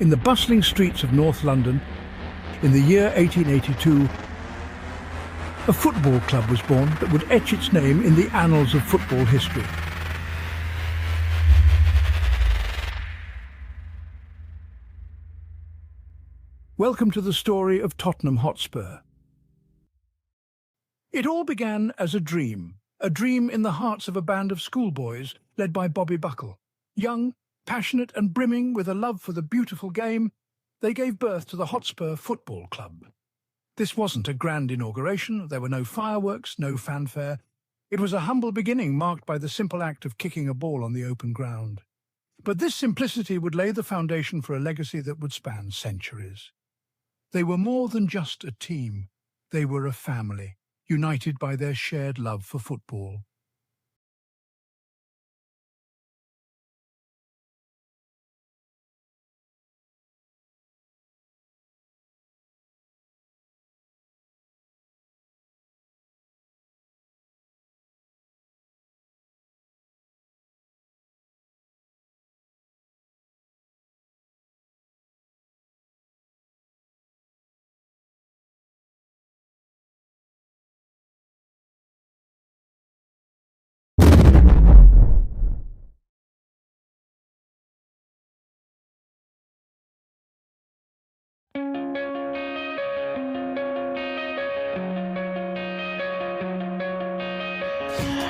In the bustling streets of North London, in the year 1882, a football club was born that would etch its name in the annals of football history. Welcome to the story of Tottenham Hotspur. It all began as a dream in the hearts of a band of schoolboys led by Bobby Buckle. Young, passionate and brimming with a love for the beautiful game, they gave birth to the Hotspur Football Club. This wasn't a grand inauguration, there were no fireworks, no fanfare. It was a humble beginning marked by the simple act of kicking a ball on the open ground. But this simplicity would lay the foundation for a legacy that would span centuries. They were more than just a team, they were a family, united by their shared love for football.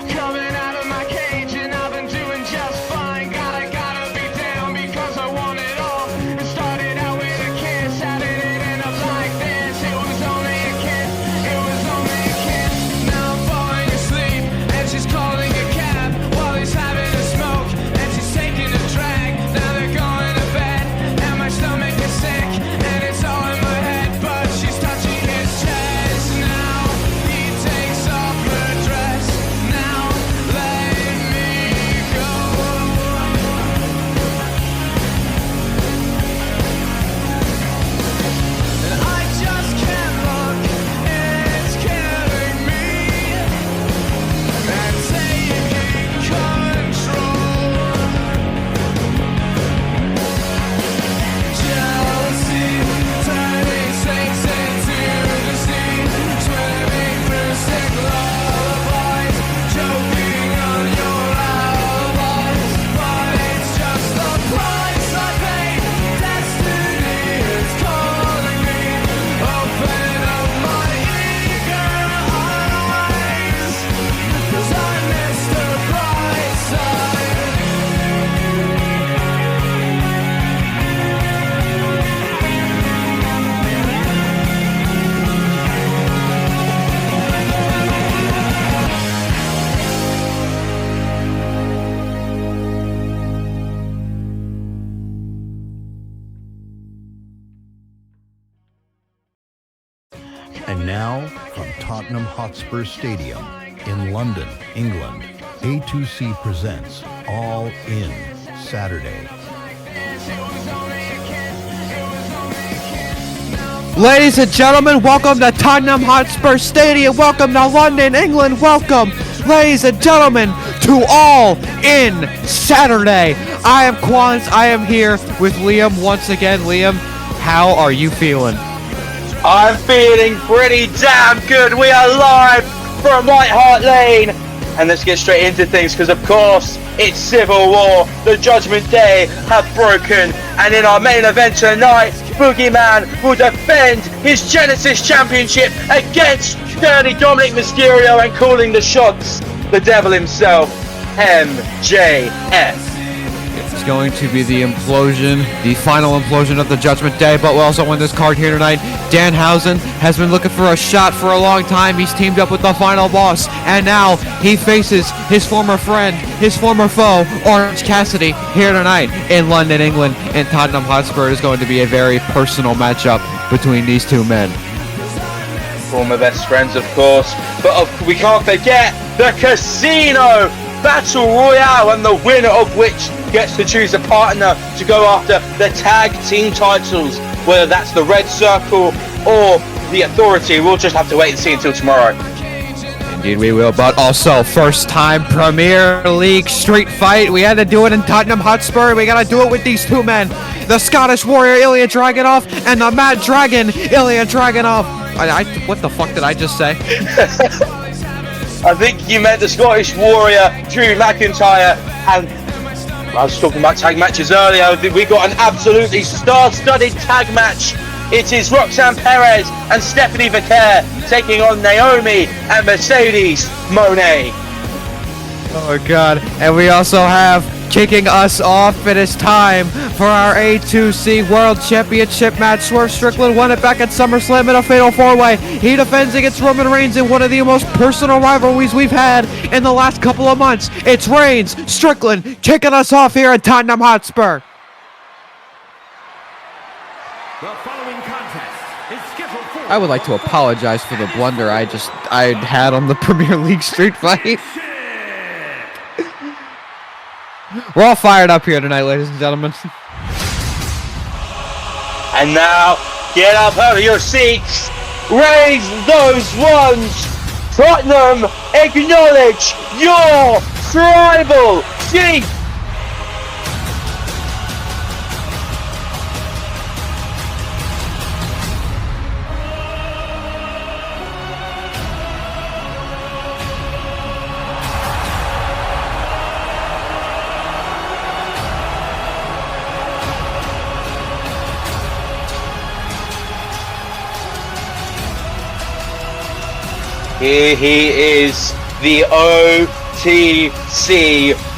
Coming out of my cage and I've been doing just fine. Gotta be down because I want it all. It started out with a kiss, how did it end up like this? It was only a kiss, it was only a kiss. Now I'm falling asleep and she's calling a cab while he's having a smoke and she's taking a drag. Now they're going to bed and my stomach is sick and it's all in my head, but she's touching his chest. Now he takes off her dress. Now let me go. And I just can't look, it's killing me and taking control. Jealousy turning snakes into the sea, swimming through sick lullabies, choking on your alibis. But it's just the price I pay. Destiny is calling me. Open up my eager eyes, 'cause I missed the bright side. And now, from Tottenham Hotspur Stadium in London, England, A2C presents All In Saturday. Ladies and gentlemen, welcome to Tottenham Hotspur Stadium. Welcome to London, England. Welcome, ladies and gentlemen, to All In Saturday. I am Quans. I am here with Liam once again. Liam, how are you feeling? I'm feeling pretty damn good. We are live from White Hart Lane. And let's get straight into things because, of course, it's Civil War. The Judgment Day have broken. And in our main event tonight, Boogeyman will defend his Genesis Championship against Dirty Dominic Mysterio and calling the shots, the devil himself, MJF. It's going to be the implosion, the final implosion of the Judgment Day, but we'll also win this card here tonight. Danhausen has been looking for a shot for a long time. He's teamed up with the final boss, and now he faces his former friend, his former foe, Orange Cassidy, here tonight in London, England. And Tottenham Hotspur is going to be a very personal matchup between these two men. Former best friends, of course, but we can't forget the Casino Battle Royale, and the winner of which gets to choose a partner to go after the tag team titles, whether that's the Red Circle or the Authority. We'll just have to wait and see until tomorrow. Indeed we will, but also first time Premier League street fight. We had to do it in Tottenham Hotspur. We gotta do it with these two men. the Scottish Warrior Ilya Dragunov and the Mad Dragon Ilya Dragunov. What the fuck did I just say? I think you meant the Scottish Warrior Drew McIntyre, and I was talking about tag matches earlier. We got an absolutely star-studded tag match. It is Roxanne Perez and Stephanie Vaquer taking on Naomi and Mercedes Moné. Oh god, and we also have kicking us off. It is time for our A2C World Championship match. Swerve Strickland won it back at SummerSlam in a fatal 4-way. He defends against Roman Reigns in one of the most personal rivalries we've had in the last couple of months. It's Reigns, Strickland kicking us off here at Tottenham Hotspur. I would like to apologize for the blunder I had on the Premier League street fight. We're all fired up here tonight, ladies and gentlemen. And now, get up out of your seats, raise those ones. Tottenham, acknowledge your tribal chief. Here he is, the OTC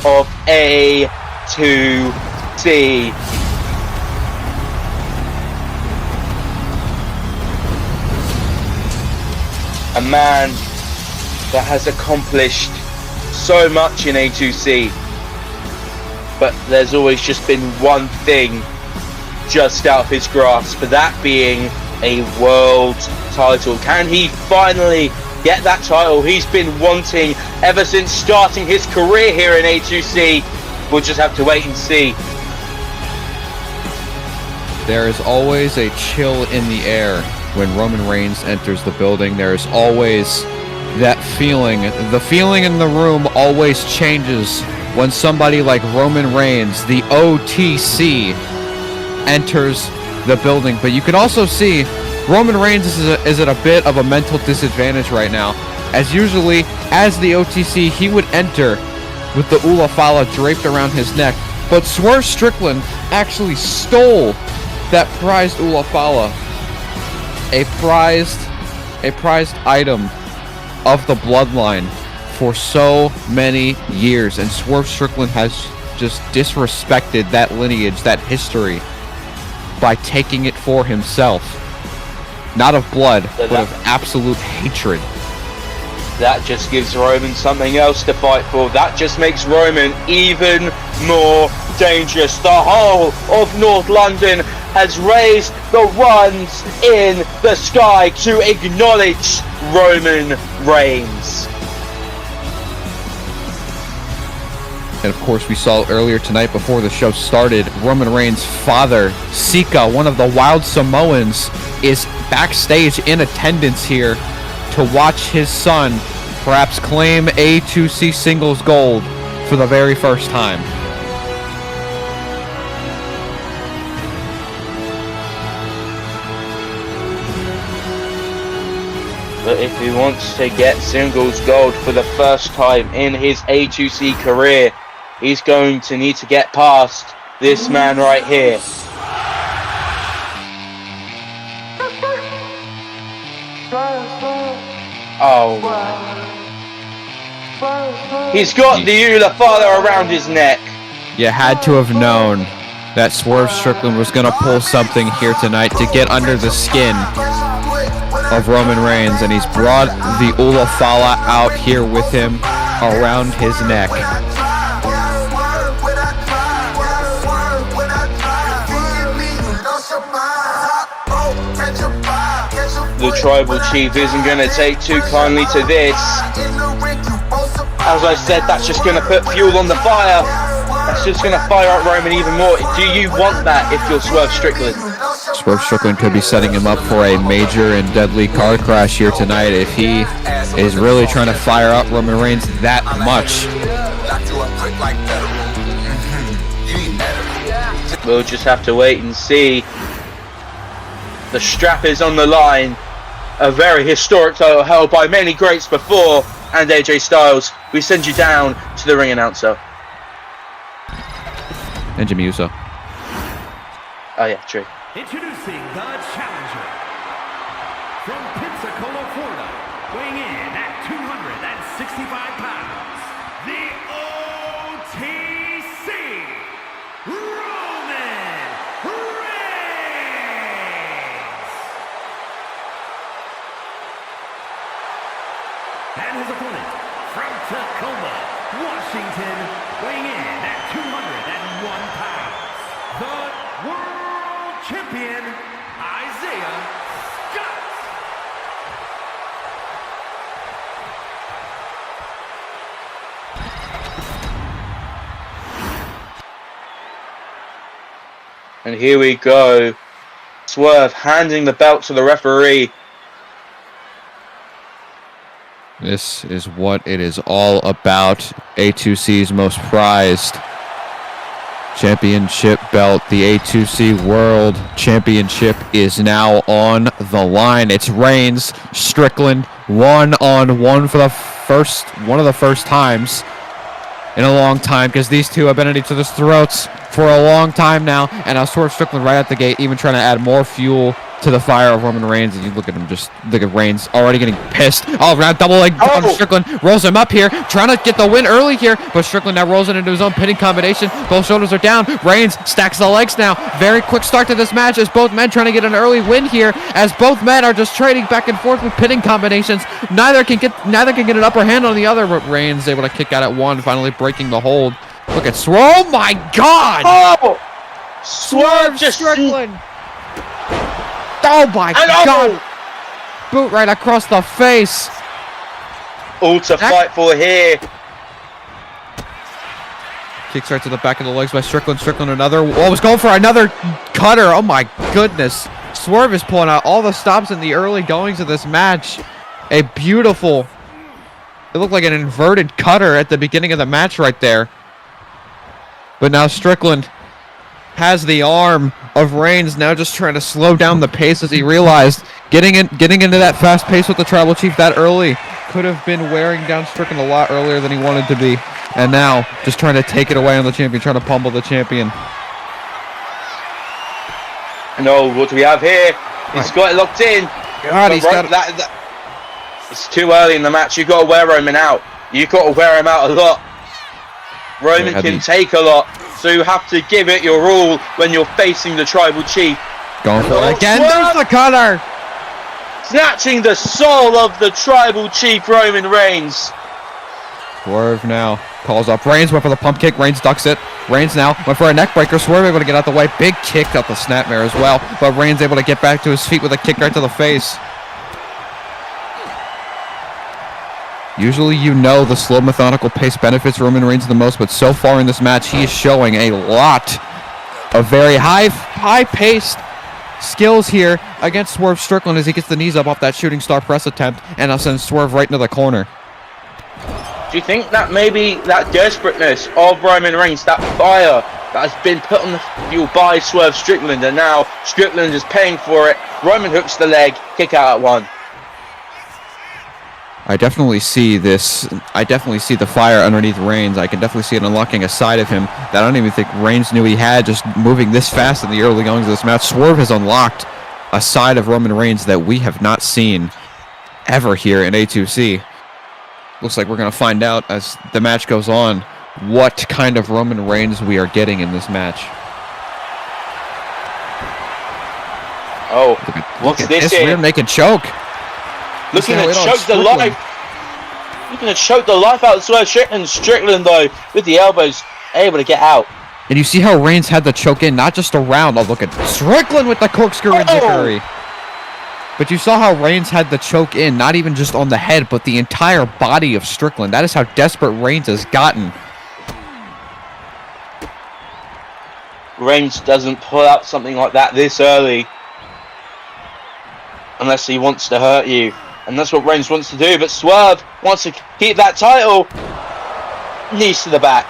of A2C. A man that has accomplished so much in A2C, but there's always just been one thing just out of his grasp, that being a world title. Can he finally get that title he's been wanting ever since starting his career here in A2C? We'll just have to wait and see. There is always a chill in the air when Roman Reigns enters the building. There is always that feeling. The feeling in the room always changes when somebody like Roman Reigns, the OTC, enters the building. But you can also see Roman Reigns is at a bit of a mental disadvantage right now, as usually, as the OTC, he would enter with the Ula Fala draped around his neck, but Swerve Strickland actually stole that prized Ula Fala, a prized item of the bloodline for so many years, and Swerve Strickland has just disrespected that lineage, that history, by taking it for himself. Not of blood, but of absolute hatred. That just gives Roman something else to fight for. That just makes Roman even more dangerous. The whole of North London has raised the ones in the sky to acknowledge Roman Reigns. And of course, we saw earlier tonight before the show started, Roman Reigns' father, Sika, one of the Wild Samoans, is backstage in attendance here to watch his son perhaps claim A2C singles gold for the very first time. But if he wants to get singles gold for the first time in his A2C career, he's going to need to get past this man right here. Oh. He's got the Ula Fala around his neck. You had to have known that Swerve Strickland was going to pull something here tonight to get under the skin of Roman Reigns, and he's brought the Ula Fala out here with him around his neck. The tribal chief isn't going to take too kindly to this. As I said, that's just going to put fuel on the fire. That's just going to fire up Roman even more. Do you want that if you're Swerve Strickland? Swerve Strickland could be setting him up for a major and deadly car crash here tonight if he is really trying to fire up Roman Reigns that much. We'll just have to wait and see. The strap is on the line. A very historic title held by many greats before, and AJ Styles. We send you down to the ring announcer. And Jimmy Uso. Oh yeah, true. Introducing the challenger from Pensacola, Florida, weighing in at 265 pounds, the OTC, Roman Reigns. And his opponent from Tacoma, Washington, weighing in at 201 pounds, the World Champion, Isaiah Scott. And here we go. Swerve handing the belt to the referee. This is what it is all about. A2C's most prized championship belt. The A2C World Championship is now on the line. It's Reigns, Strickland, one-on-one for one of the first times in a long time, because these two have been at each other's throats for a long time now. And now Swerve Strickland right at the gate, even trying to add more fuel to the fire of Roman Reigns. And you look at him, just look at Reigns already getting pissed. Oh, now double leg on Strickland, rolls him up here, trying to get the win early here, but Strickland now rolls it into his own pinning combination. Both shoulders are down. Reigns stacks the legs now. Very quick start to this match as both men trying to get an early win here, as both men are just trading back and forth with pinning combinations. Neither can get an upper hand on the other, but Reigns able to kick out at one, finally breaking the hold. Look at Swerve. Oh my God! Oh! Swerve just Strickland. Oh my God! Boot right across the face. All to fight for here. Kicks right to the back of the legs by Strickland. Strickland another. Oh, was going for another cutter. Oh my goodness. Swerve is pulling out all the stops in the early goings of this match. A beautiful. It looked like an inverted cutter at the beginning of the match right there. But now Strickland has the arm of Reigns, now just trying to slow down the pace as he realized getting into that fast pace with the Tribal Chief that early could have been wearing down Strickland a lot earlier than he wanted to be. And now just trying to take it away on the champion, trying to pummel the champion. No, what do we have here? He's got it locked in. God, he's got it's too early in the match. You've got to wear Roman out. You've got to wear him out a lot. Roman can take a lot, so you have to give it your all when you're facing the Tribal Chief. Going for it again. There's the cutter. Snatching the soul of the Tribal Chief, Roman Reigns. Swerve now calls up Reigns, went for the pump kick. Reigns ducks it. Reigns now went for a neck breaker. Swerve able to get out the way. Big kick up the snapmare as well, but Reigns able to get back to his feet with a kick right to the face. Usually, you know, the slow, methodical pace benefits Roman Reigns the most, but so far in this match, he is showing a lot of very high-paced skills here against Swerve Strickland as he gets the knees up off that shooting star press attempt, and now sends Swerve right into the corner. Do you think that maybe that desperateness of Roman Reigns, that fire that has been put on the fuel by Swerve Strickland, and now Strickland is paying for it? Roman hooks the leg, kick out at one. I definitely see this. I definitely see the fire underneath Reigns. I can definitely see it unlocking a side of him that I don't even think Reigns knew he had, just moving this fast in the early goings of this match. Swerve has unlocked a side of Roman Reigns that we have not seen ever here in A2C. Looks like we're going to find out as the match goes on what kind of Roman Reigns we are getting in this match. Oh, what's this here? Rear naked choke. Looking to choke the life out of Swerve Strickland. Strickland, though, with the elbows, able to get out. And you see how Reigns had the choke in, not just around. Oh, look at Strickland with the corkscrew and hickory. But you saw how Reigns had the choke in, not even just on the head, but the entire body of Strickland. That is how desperate Reigns has gotten. Reigns doesn't pull out something like that this early unless he wants to hurt you. And that's what Reigns wants to do, but Swerve wants to keep that title. Knees to the back.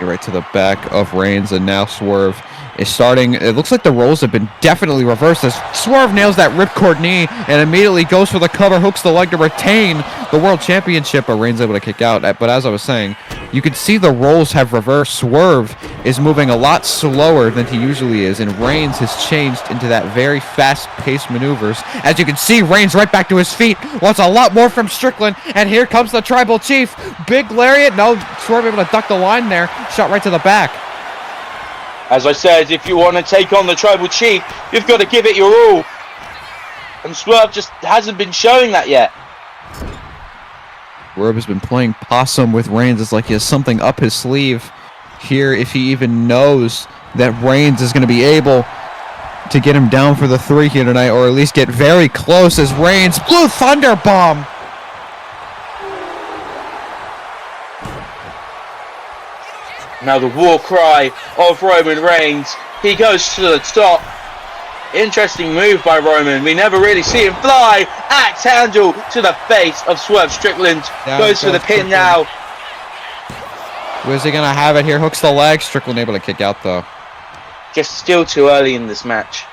Right to the back of Reigns, and now Swerve is starting. It looks like the roles have been definitely reversed as Swerve nails that ripcord knee and immediately goes for the cover, hooks the leg to retain the World Championship, but Reigns able to kick out. But as I was saying, you can see the roles have reversed. Swerve is moving a lot slower than he usually is, and Reigns has changed into that very fast-paced maneuvers. As you can see, Reigns right back to his feet, wants a lot more from Strickland, and here comes the Tribal Chief. Big lariat. No, Swerve able to duck the line there. Shot right to the back. As I said, if you want to take on the Tribal Chief, you've got to give it your all. And Swerve just hasn't been showing that yet. Swerve has been playing possum with Reigns. It's like he has something up his sleeve here, if he even knows that Reigns is going to be able to get him down for the 3 here tonight, or at least get very close as Reigns Blue Thunder Bomb. Now the war cry of Roman Reigns. He goes to the top. Interesting move by Roman. We never really see him fly. Axe handle to the face of Swerve Strickland. Goes for the pin now. Where's he going to have it here? Hooks the leg. Strickland able to kick out though. Just still too early in this match.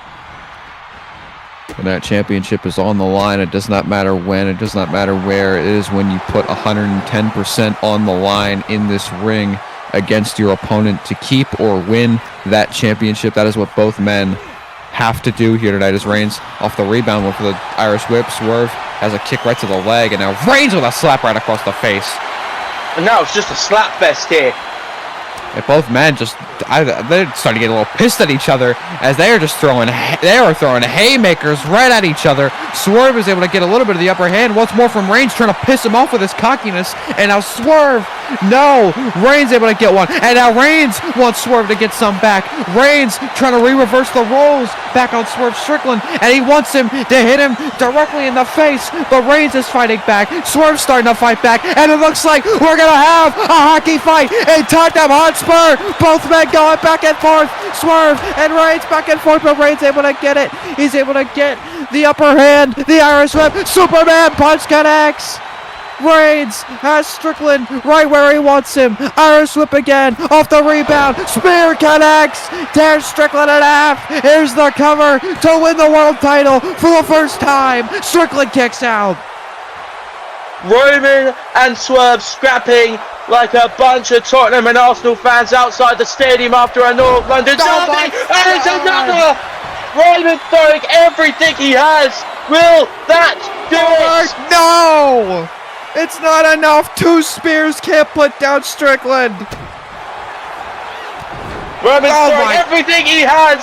When that championship is on the line, it does not matter when, it does not matter where. It is when you put 110% on the line in this ring against your opponent to keep or win that championship. That is what both men have to do here tonight. As Reigns off the rebound, went for the Irish whip. Swerve has a kick right to the leg, and now Reigns with a slap right across the face. And now it's just a slap fest here. And both men they're starting to get a little pissed at each other as they are throwing haymakers right at each other. Swerve is able to get a little bit of the upper hand once more from Reigns, trying to piss him off with his cockiness. And now Swerve, no, Reigns able to get one. And now Reigns wants Swerve to get some back. Reigns trying to reverse the roles back on Swerve Strickland, and he wants him to hit him directly in the face, but Reigns is fighting back. Swerve's starting to fight back, and it looks like we're going to have a hockey fight in Tottenham Hotspur. Both men going back and forth. Swerve and Reigns back and forth, but Reigns able to get it. He's able to get the upper hand. The Irish whip. Superman punch connects. Reigns has Strickland right where he wants him. Irish whip again off the rebound. Spear connects. Tears Strickland in half. Here's the cover to win the world title for the first time. Strickland kicks out. Roman and Swerve scrapping like a bunch of Tottenham and Arsenal fans outside the stadium after a North London derby. And it's another! Roman throwing everything he has. Will that do it? No! It's not enough. 2 spears can't put down Strickland. Roman's throwing everything he has.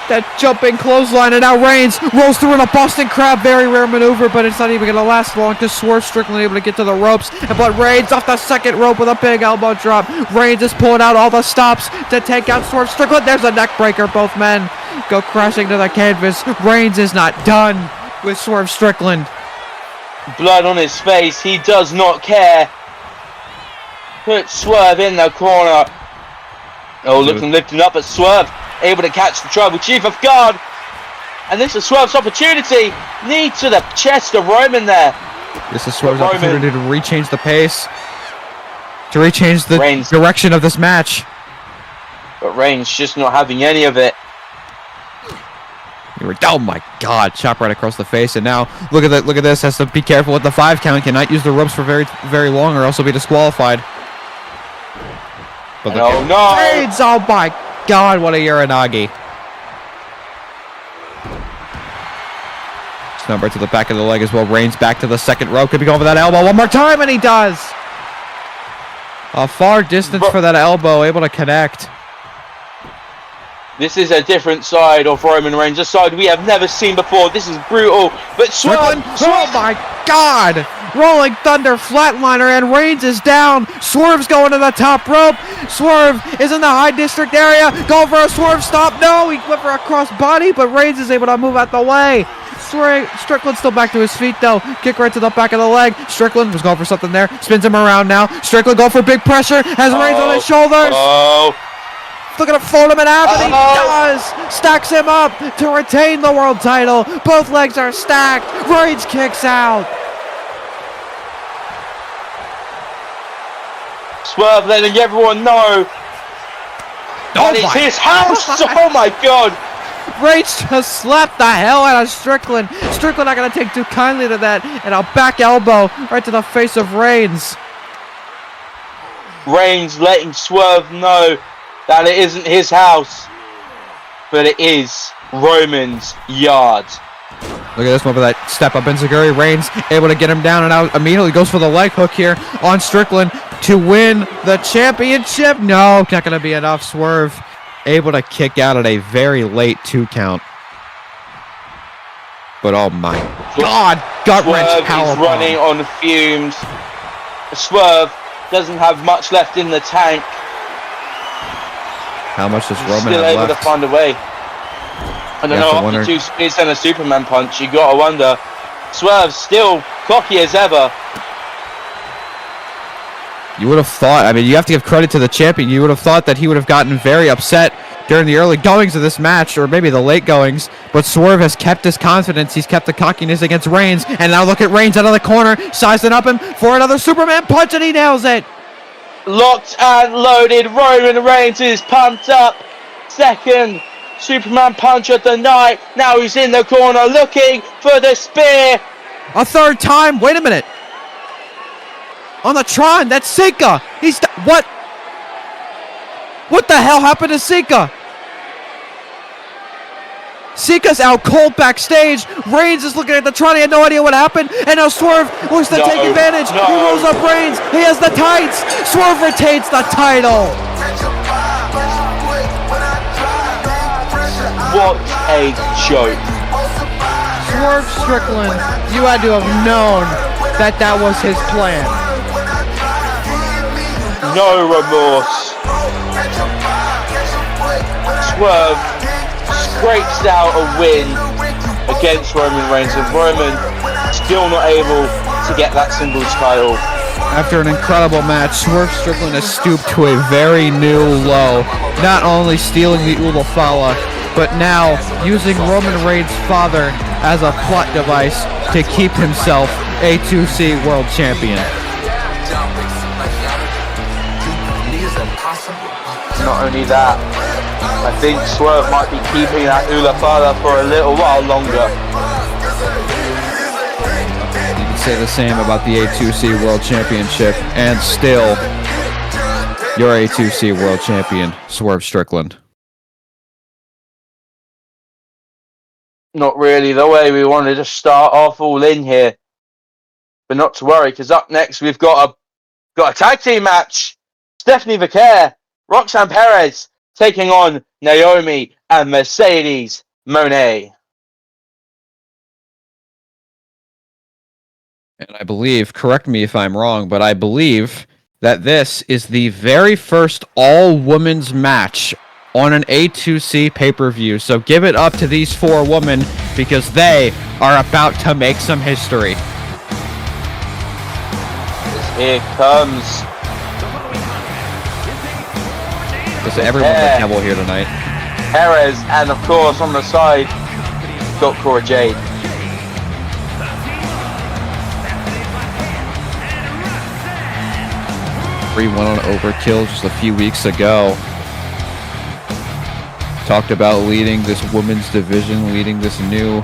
That jumping clothesline, and now Reigns rolls through in a Boston Crab. Very rare maneuver, but it's not even going to last long because Swerve Strickland able to get to the ropes. But Reigns off the second rope with a big elbow drop. Reigns is pulling out all the stops to take out Swerve Strickland. There's a neck breaker. Both men go crashing to the canvas. Reigns is not done with Swerve Strickland. Blood on his face. He does not care. Put Swerve in the corner. Oh, lifting up at Swerve. Able to catch the Tribal Chief off guard. And this is Swerve's opportunity. Knee to the chest of Roman there. This is Swerve's opportunity to rechange the pace. To rechange the direction of this match. But Reigns just not having any of it. Oh my God! Chop right across the face, and now look at this. Has to be careful with the 5 count. Cannot use the ropes for very long, or else he'll be disqualified. But oh no! Reigns! Oh my God! What a Uranagi! Snap right to the back of the leg as well. Reigns back to the second rope. Could be going for that elbow one more time, and he does. A far distance for that elbow, able to connect. This is a different side of Roman Reigns, a side we have never seen before. This is brutal, but Swerve! Oh my God! Rolling Thunder flatliner, and Reigns is down. Swerve's going to the top rope. Swerve is in the high district area, going for a Swerve stop. No, he went for a cross body, but Reigns is able to move out the way. Strickland still back to his feet though. Kick right to the back of the leg. Strickland was going for something there. Spins him around now. Strickland going for big pressure. Has Reigns on his shoulders. Looking to fold him in half, and he does! Stacks him up to retain the world title. Both legs are stacked. Reigns kicks out. Swerve letting everyone know that it's his house. Oh my God. Reigns just slapped the hell out of Strickland. Strickland not going to take too kindly to that. And a back elbow right to the face of Reigns. Reigns letting Swerve know that it isn't his house, but it is Roman's yard. Look at this one for that step up enziguri. Reigns able to get him down and out immediately. Goes for the leg hook here on Strickland to win the championship. No, not going to be enough. Swerve able to kick out at a very late 2 count. But oh my God, gut wrench power is running on fumes. Swerve doesn't have much left in the tank. How much does Roman Still have able left? to find a way. I don't know, after 2 speeds and a Superman punch, you gotta wonder. Swerve still cocky as ever. You would have thought, I mean, you have to give credit to the champion. You would have thought that he would have gotten very upset during the early goings of this match, or maybe the late goings, but Swerve has kept his confidence. He's kept the cockiness against Reigns, and now look at Reigns out of the corner, sizing up him for another Superman punch, and he nails it. Locked and loaded, Roman Reigns is pumped up. Second Superman punch of the night. Now he's in the corner looking for the spear. A third time, wait a minute. On the Tron, that's Sika. What? What the hell happened to Sika? Sika's out cold backstage. Reigns is looking at the Tron. He had no idea what happened. And now Swerve wants to take advantage. No. He rolls up Reigns. He has the tights. Swerve retains the title. What a joke. Swerve Strickland, you had to have known that that was his plan. No remorse. Swerve scrapes out a win against Roman Reigns, and Roman still not able to get that singles title. After an incredible match, Swerve Strickland has stooped to a very new low. Not only stealing the Ula Fala, but now using Roman Reigns' father as a plot device to keep himself A2C World Champion. Not only that, I think Swerve might be keeping that Ula Fala for a little while longer. You can say the same about the A2C World Championship, and still, your A2C World Champion, Swerve Strickland. Not really the way we wanted to start off All In here. But not to worry, because up next we've got a tag team match. Stephanie Vaquer, Roxanne Perez taking on Naomi and Mercedes Moné. And I believe, correct me if I'm wrong, but I believe that this is the very first all-women's match on an A2C pay-per-view. So give it up to these 4 women, because they are about to make some history. Here comes Because everyone's a devil here tonight. Perez, and of course on the side got Cora Jade. Won on Overkill just a few weeks ago. Talked about leading this women's division, leading this new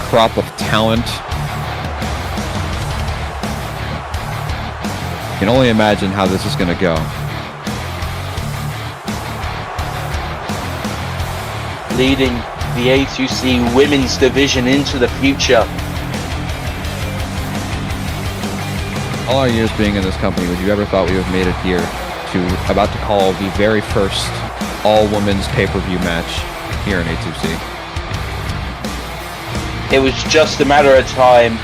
crop of talent. You can only imagine how this is going to go. Leading the A2C women's division into the future. All our years being in this company, would you ever thought we would have made it here to about to call the very first all-women's pay-per-view match here in A2C? It was just a matter of time.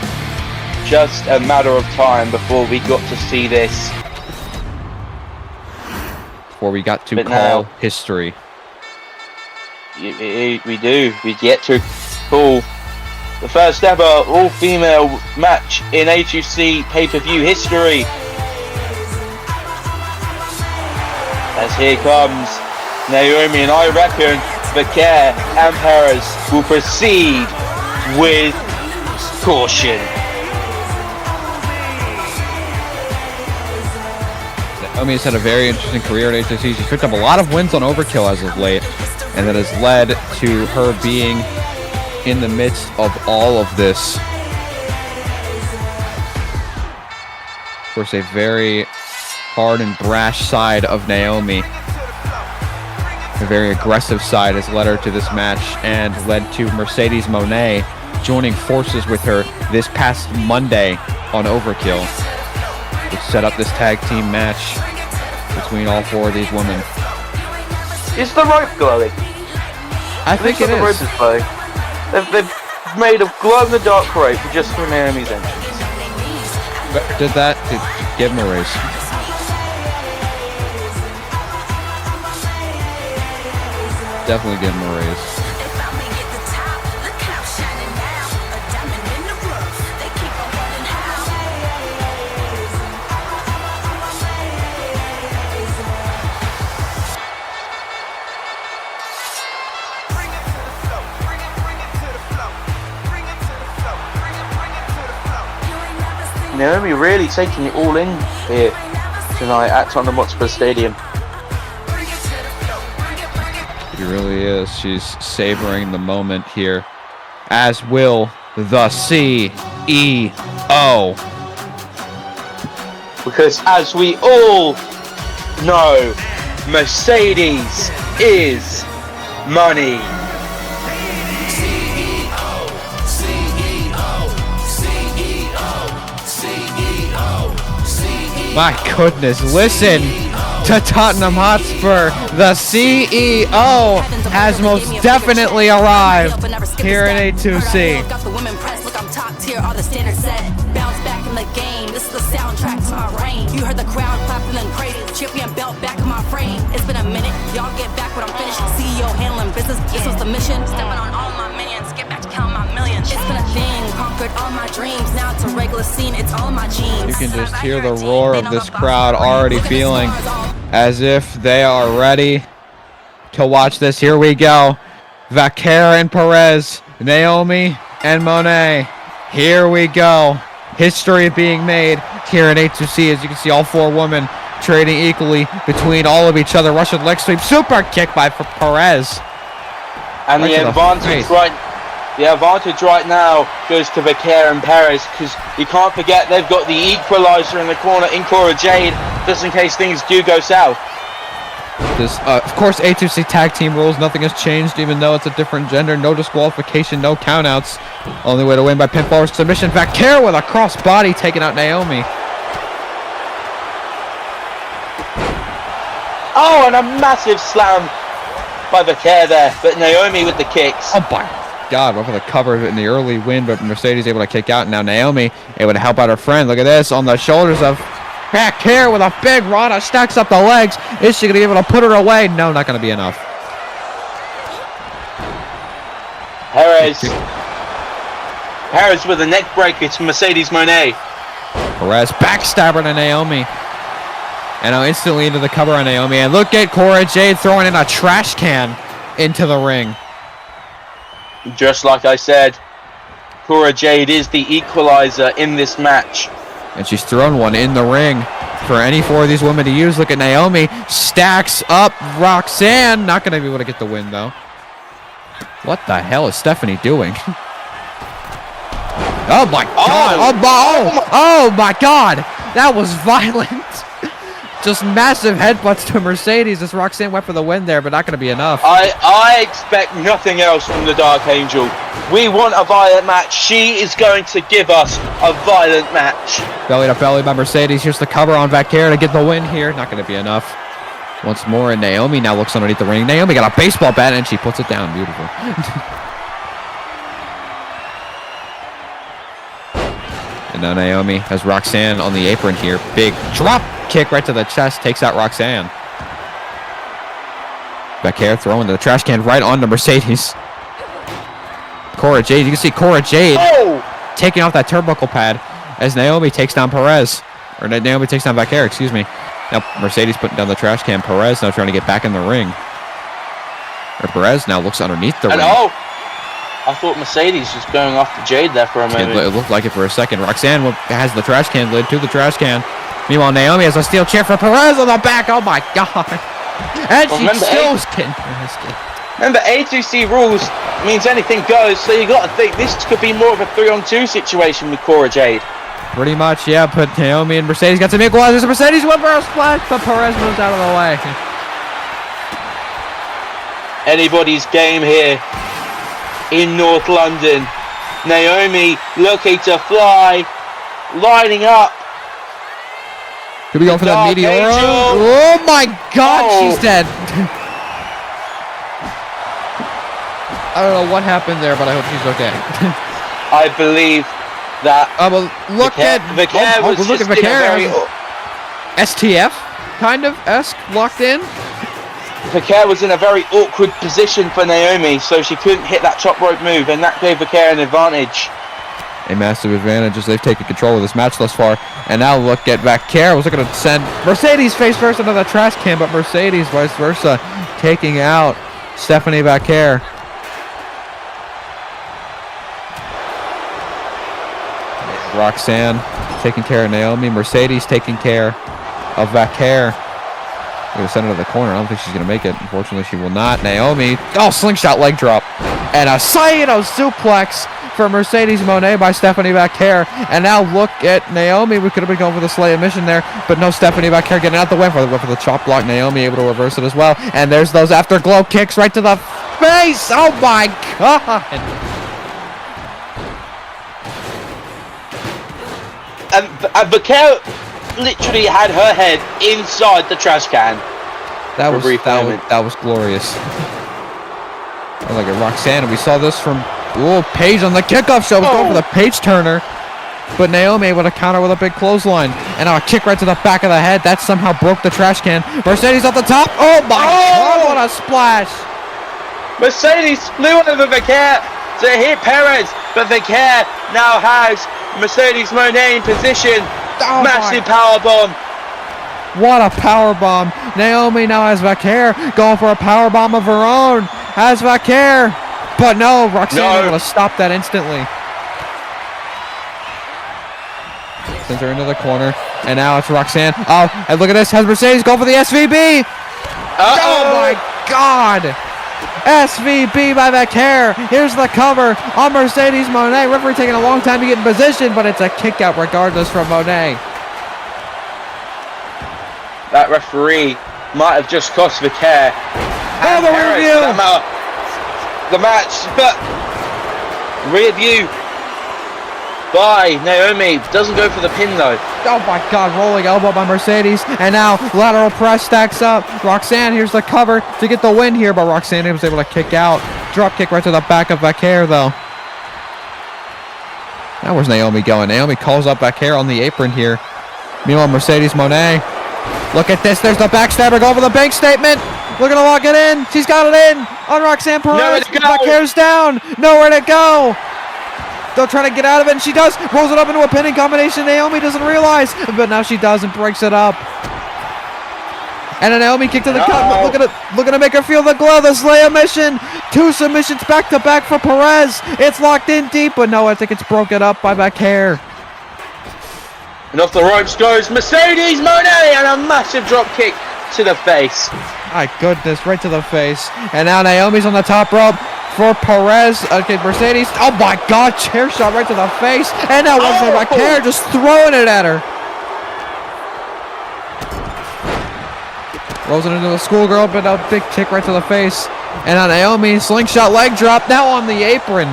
Just a matter of time before we got to see this. Before we got to But call now- history. We do. We get to call the first ever all-female match in A2C pay-per-view history. As here comes Naomi, and I reckon Vaquer and Perez will proceed with caution. Naomi has had a very interesting career at A2C. She's picked up a lot of wins on Overkill as of late, and that has led to her being in the midst of all of this. Of course, a very hard and brash side of Naomi. A very aggressive side has led her to this match and led to Mercedes Moné joining forces with her this past Monday on Overkill, which set up this tag team match between all four of these women. Is the rope glowing? I think it The rope is. is glowing. They've made a glow-in-the-dark rope just for Naomi's entrance. Whoever did that, give him a raise. Definitely give him a raise. Naomi really taking it all in here tonight at Tottenham Hotspur Stadium. She really is. She's savoring the moment here, as will the CEO. Because as we all know, Mercedes is money. My goodness, listen to Tottenham Hotspur. The CEO has most definitely arrived here in A2C. Got the women press, look, I'm top tier, all the standards set. Bounce back in the game, this is the soundtrack to my reign. You heard the crowd clapping and praise, champion belt back in my frame. It's been a minute, y'all get back when I'm finished. CEO handling business, this was the mission. Stepping on all my minions, get back to count my millions. It's been a thing, conquered all my dreams. Now it's a regular scene, it's all my genes. You can just hear the roar of this crowd already feeling as if they are ready to watch this. Here we go. Vaquer and Perez, Naomi and Moné. Here we go. History being made here in A2C. As you can see, all four women trading equally between all of each other. Russian leg sweep, super kick by Perez. And Right to the the advantage face. the advantage right now goes to Vaquer and Perez, because you can't forget they've got the equalizer in the corner in Cora Jade, just in case things do go south. This, of course, A2C tag team rules. Nothing has changed, even though it's a different gender. No disqualification, no countouts. Only way to win by pinfall or submission. Vaquer with a cross body taking out Naomi. Oh, and a massive slam by Vaquer there, but Naomi with the kicks. Oh my God, went for the cover in the early win, but Mercedes able to kick out. Now Naomi able to help out her friend. Look at this on the shoulders of Vaquer with a big Rana, stacks up the legs. Is she going to be able to put her away? No, not going to be enough. Perez with a neck breaker to Mercedes Moné. Perez backstabber to Naomi. And now instantly into the cover on Naomi. And look at Cora Jade throwing in a trash can into the ring. Just like I said, Cora Jade is the equalizer in this match. And she's thrown one in the ring for any four of these women to use. Look at Naomi. Stacks up Roxanne. Not going to be able to get the win, though. What the hell is Stephanie doing? Oh, my God. Oh, my God. That was violent. Just massive headbutts to Mercedes as Roxanne went for the win there, but not going to be enough. I expect nothing else from the Dark Angel. We want a violent match. She is going to give us a violent match. Belly to belly by Mercedes. Here's the cover on Vaquer to get the win here. Not going to be enough. Once more, and Naomi now looks underneath the ring. Naomi got a baseball bat, and she puts it down. Beautiful. And now Naomi has Roxanne on the apron here. Big drop kick right to the chest. Takes out Roxanne. Vaquer throwing the trash can right onto Mercedes. Cora Jade. You can see Cora Jade taking off that turnbuckle pad as Naomi takes down Perez. Or Naomi takes down Vaquer, excuse me. Now Mercedes putting down the trash can. Perez now trying to get back in the ring. Or Perez now looks underneath the ring. I thought Mercedes was going off to Jade there for a moment. It looked like it for a second. Roxanne has the trash can lid to the trash can. Meanwhile, Naomi has a steel chair for Perez on the back. Oh my God. And she still getting pissed. Remember, A2C rules means anything goes, so you got to think this could be more of a 3-on-2 situation with Cora Jade. Pretty much, yeah, but Naomi and Mercedes got some equalizers. Mercedes went for a splash, but Perez moves out of the way. Anybody's game here in North London. Naomi looking to fly, lining up. Could we go for that Dark Meteora? Angel. Oh my God, Oh. she's dead. I don't know what happened there, but I hope she's okay. I believe that Well, look at Vicaire was look just at in a Vicaire. very STF, kind of esque, locked in. Vicaire was in a very awkward position for Naomi, so she couldn't hit that top rope move, and that gave Vicaire an advantage. A massive advantage as they've taken control of this match thus far. And now look at Vicaire. Was looking to send Mercedes face first into the trash can, but Mercedes vice versa, taking out Stephanie Vicaire. Roxanne taking care of Naomi. Mercedes taking care of Vicaire. We're going to send her to the corner. I don't think she's going to make it. Unfortunately, she will not. Naomi. Oh, slingshot leg drop. And a Saito suplex for Mercedes Moné by Stephanie Vicaire. And now look at Naomi. We could have been going for the Slay mission there, but no, Stephanie Vicaire getting out the way for the chop block. Naomi able to reverse it as well. And there's those afterglow kicks right to the face. Oh, my God. And Vicaire literally had her head inside the trash can. That For a was brief moment. that was glorious. Oh, look at Roxanne, and we saw this from Paige on the kickoff show. Was going for the Paige turner, but Naomi able to counter with a big clothesline, and now a kick right to the back of the head. That somehow broke the trash can. Mercedes off the top. Oh my God! What a splash! Mercedes flew over Vicaire to hit Perez, but Vicaire now has Mercedes Moné in position. Oh Massive power bomb. What a power bomb! Naomi now has Vicaire going for a power bomb of her own. Has Vicaire, but no, Roxanne able to stop that instantly. Sends her into the corner, and now it's Roxanne. Oh, and look at this! Has Mercedes going for the SVB? Oh my God! SVB by Vicaire. Here's the cover on Mercedes Moné. Referee taking a long time to get in position, but it's a kick out regardless from Moné. That referee might have just cost Vicaire Oh, the Perez review! somehow the match, but review by Naomi. Doesn't go for the pin though. Oh my God, rolling elbow by Mercedes, and now lateral press stacks up. Roxanne, here's the cover to get the win here, but Roxanne was able to kick out. Drop kick right to the back of Vicaire though. Now where's Naomi going? Naomi calls up Vicaire on the apron here. Meanwhile, Mercedes Moné. Look at this, there's the backstabber going for the bank statement. Looking to lock it in. She's got it in on Roxanne Perez. Nowhere to go. Vicaire's down. Nowhere to go. They're trying to get out of it, and she does. Rolls it up into a pinning combination. Naomi doesn't realize, but now she does and breaks it up. And a Naomi kick to the gut. Looking to make her feel the glow. The Slayer mission. 2 submissions back to back for Perez. It's locked in deep, but no, I think it's broken up by Vicaire. And off the ropes goes Mercedes Moné, and a massive drop kick to the face. My goodness, right to the face. And now Naomi's on the top rope for Perez. Okay, Mercedes. Oh my God, chair shot right to the face. And now once more Vicaire just throwing it at her. Rolls it into the schoolgirl, but a big kick right to the face. And now Naomi, slingshot leg drop, now on the apron.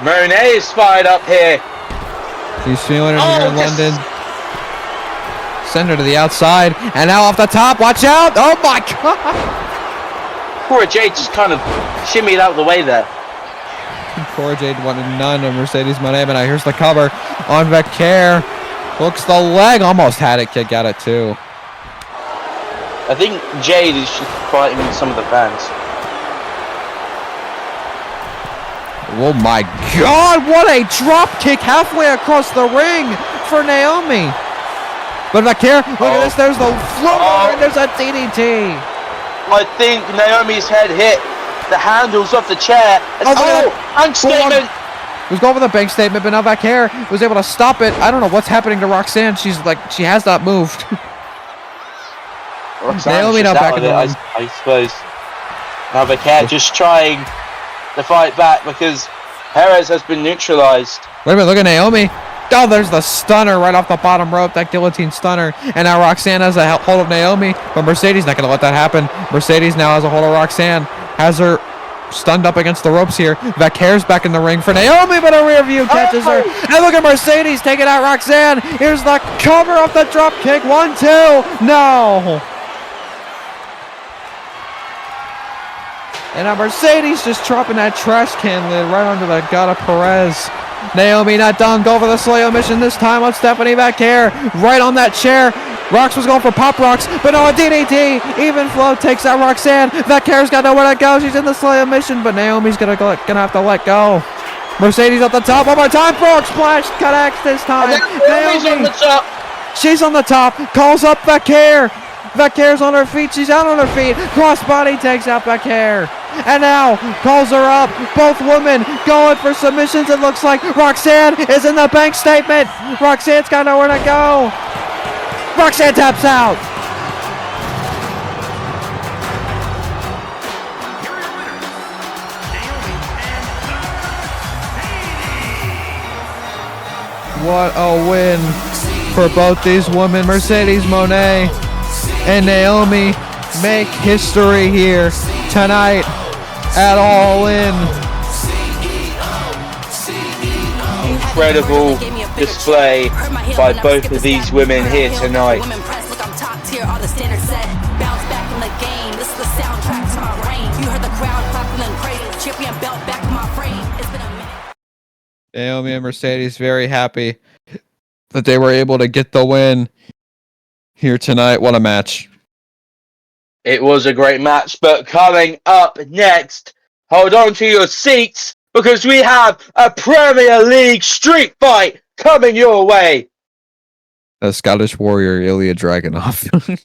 Moné is fired up here. She's feeling it here in London. Send her to the outside. And now off the top, watch out. Oh my God. Cora Jade just kind of shimmied out of the way there. Cora Jade wanted none of Mercedes Moné, but now here's the cover on Vicaire. Hooks the leg, almost had it kick out at 2. I think Jade is just fighting with some of the fans. Oh my God, what a drop kick halfway across the ring for Naomi. But Vicaire, look at this, there's the floor, and there's a DDT. I think Naomi's head hit the handles of the chair. And, Oh, and statement. was going for the bank statement, but now Vaquer was able to stop it. I don't know what's happening to Roxanne. She has not moved. Naomi now back in the ring. I suppose. Now Vaquer just trying to fight back because Perez has been neutralized. Wait a minute, look at Naomi. Oh, there's the stunner right off the bottom rope, that guillotine stunner. And now Roxanne has a hold of Naomi, but Mercedes not going to let that happen. Mercedes now has a hold of Roxanne, has her stunned up against the ropes here. Vaquer's back in the ring for Naomi, but a rear view catches her. And look at Mercedes taking out Roxanne. Here's the cover off the drop kick. 1, 2. No. And now Mercedes just dropping that trash can lid right under the gut of Perez. Naomi not done. Go for the slow mission this time on Stephanie Vaquer. Right on that chair. Rox was going for pop rocks, but no, a DDT. Even flow takes out Roxanne. Vaquer's got nowhere to go. She's in the slow mission, but Naomi's gonna have to let go. Mercedes at the top. One more time. Frog splash connects this time. Naomi's on the top. She's on the top. Calls up Vaquer. Vaquer's on her feet. She's out on her feet. Crossbody takes out Vaquer. And now calls her up. Both women going for submissions. It looks like Roxanne is in the bank statement. Roxanne's got nowhere to go. Roxanne taps out. What a win for both these women. Mercedes Moné and Naomi make history here tonight at All In. Incredible display by both of these women here tonight. Naomi and Mercedes very happy that they were able to get the win here tonight. What a match. It was a great match, but coming up next, hold on to your seats because we have a Premier League street fight coming your way. The Scottish warrior Ilya Dragunov.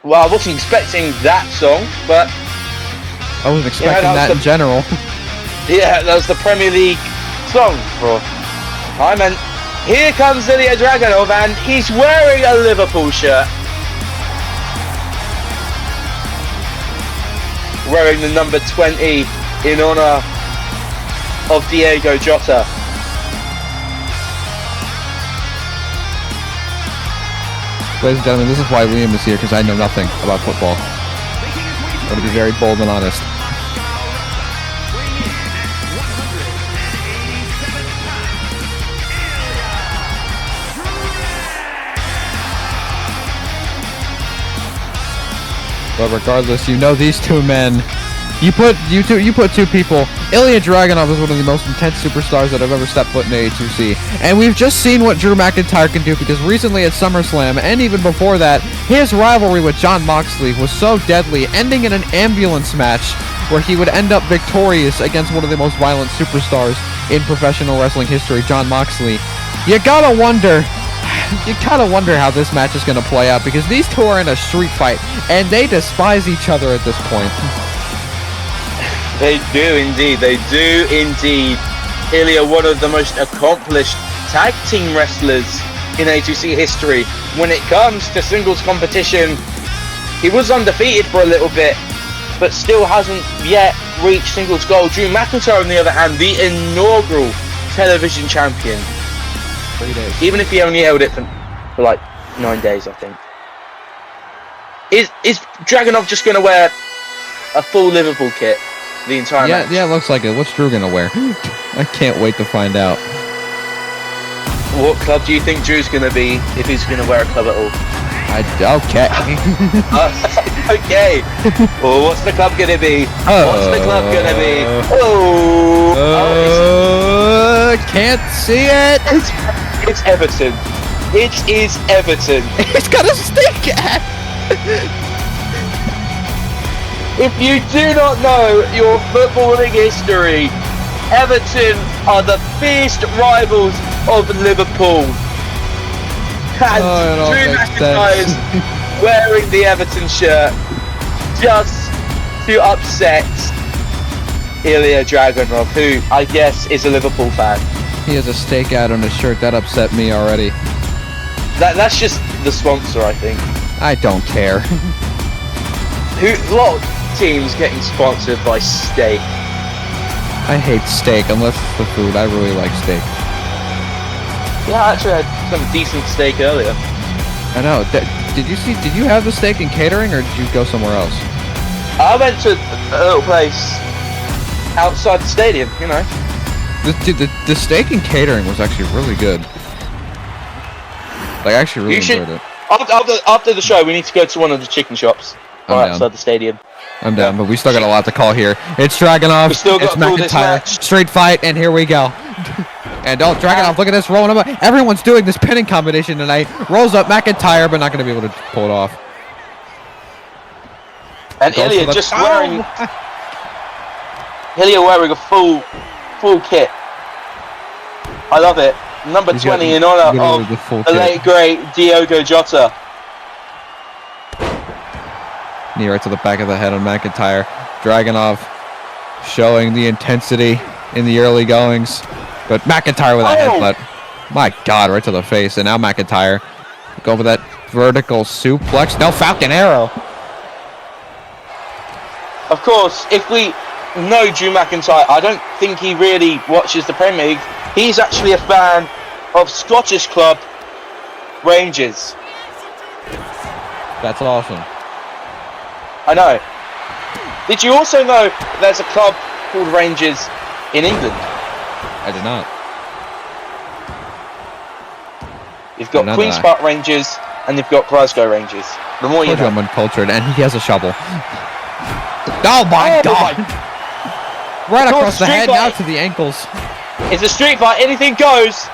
Well, I wasn't expecting that song, but I wasn't expecting that in general. Yeah, that was the Premier League song for time. And here comes Ilya Dragunov, and he's wearing a Liverpool shirt. Wearing the number 20 in honor of Diego Jota. Ladies and gentlemen, this is why Liam is here, because I know nothing about football. I'm going to be very bold and honest. But regardless, you know these two men. You put two people. Ilya Dragunov is one of the most intense superstars that have ever stepped foot in A2C, and we've just seen what Drew McIntyre can do, because recently at SummerSlam, and even before that, his rivalry with Jon Moxley was so deadly, ending in an ambulance match where he would end up victorious against one of the most violent superstars in professional wrestling history, Jon Moxley. You gotta wonder how this match is gonna play out, because these two are in a street fight, and they despise each other at this point. They do indeed. They do indeed. Ilya, one of the most accomplished tag team wrestlers in A2C history. When it comes to singles competition, he was undefeated for a little bit, but still hasn't yet reached singles gold. Drew McIntyre, on the other hand, the inaugural television champion. 3 days. Even if he only held it for like 9 days, I think. Is Dragunov just going to wear a full Liverpool kit the entire match? Yeah, it looks like it. What's Drew gonna wear? I can't wait to find out. What club do you think Drew's going to be if he's going to wear a club at all? Okay. Okay. Well, what's the club going to be? What's the club going to be? Can't see it. It's Everton. It is Everton. It's got a stick at. If you do not know your footballing history, Everton are the fierce rivals of Liverpool. And Drew McIntyre is wearing the Everton shirt just to upset Ilya Dragunov, who I guess is a Liverpool fan. He has a stake out on his shirt. That upset me already. That's just the sponsor, I think. I don't care. What team's getting sponsored by steak? I hate steak unless it's the food. I really like steak. Yeah, I actually had some decent steak earlier. I know. Did you have the steak in catering, or did you go somewhere else? I went to a little place outside the stadium, you know. The steak in catering was actually really good. Like, I actually really enjoyed it. After the show, we need to go to one of the chicken shops right outside the stadium. I'm down, but we still got a lot to call here. It's Dragunov, it's McIntyre, straight fight, and here we go. And Dragunov, look at this, rolling up. Everyone's doing this pinning combination tonight. Rolls up McIntyre, but not going to be able to pull it off. And Ilya just wearing a full kit. I love it. Number 20 in honor of the late great Diogo Jota. Knee right to the back of the head on McIntyre. Dragunov showing the intensity in the early goings, but McIntyre with a headbutt. My God, right to the face. And now McIntyre go for that vertical suplex. No, Falcon Arrow. Of course, if we know Drew McIntyre, I don't think he really watches the Premier League. He's actually a fan of Scottish club Rangers. That's awesome. I know. Did you also know there's a club called Rangers in England? I did not. You've got Queen's Park Rangers and you've got Glasgow Rangers. The more you know. I'm uncultured, and he has a shovel. Oh my God! Right across the head, now to the ankles. It's a street fight, anything goes.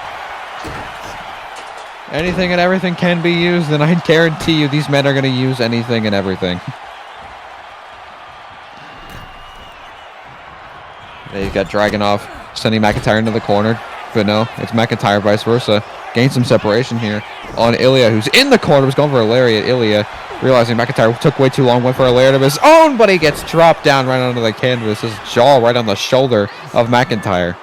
Anything and everything can be used, and I guarantee you these men are going to use anything and everything. They've got Dragunov sending McIntyre into the corner, but no, it's McIntyre vice versa. Gain some separation here on Ilya, who's in the corner, was going for a lariat. Ilya, realizing McIntyre took way too long, went for a lariat of his own, but he gets dropped down right onto the canvas. His jaw right on the shoulder of McIntyre.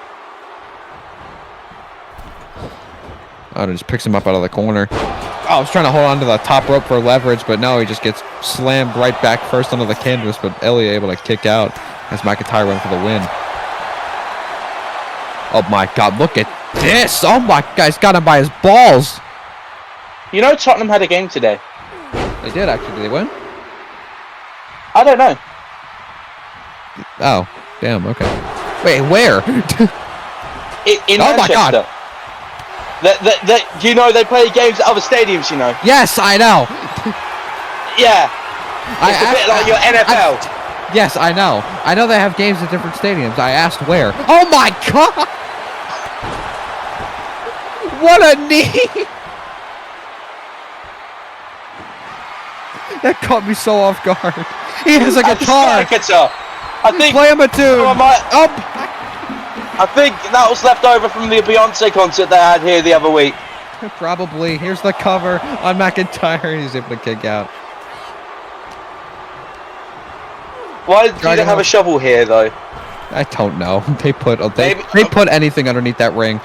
Oh, and just picks him up out of the corner. Oh, I was trying to hold on to the top rope for leverage, but no, he just gets slammed right back first onto the canvas, but Ilya able to kick out as McIntyre went for the win. Oh my God, look at this! Oh my God, he's got him by his balls! You know Tottenham had a game today. They did, actually. Did they win? I don't know. Oh, damn, okay. Wait, where? In oh Manchester. My God! You know they play games at other stadiums, you know? Yes, I know! Yeah. It's a bit like your NFL. Yes, I know. I know they have games at different stadiums. I asked where. Oh my god! What a knee! That caught me so off guard. He has a guitar. I think. Play him a tune. I think that was left over from the Beyonce concert they had here the other week. Probably. Here's the cover on McIntyre. He's able to kick out. Why do they have a shovel here, though? I don't know. They put anything underneath that ring.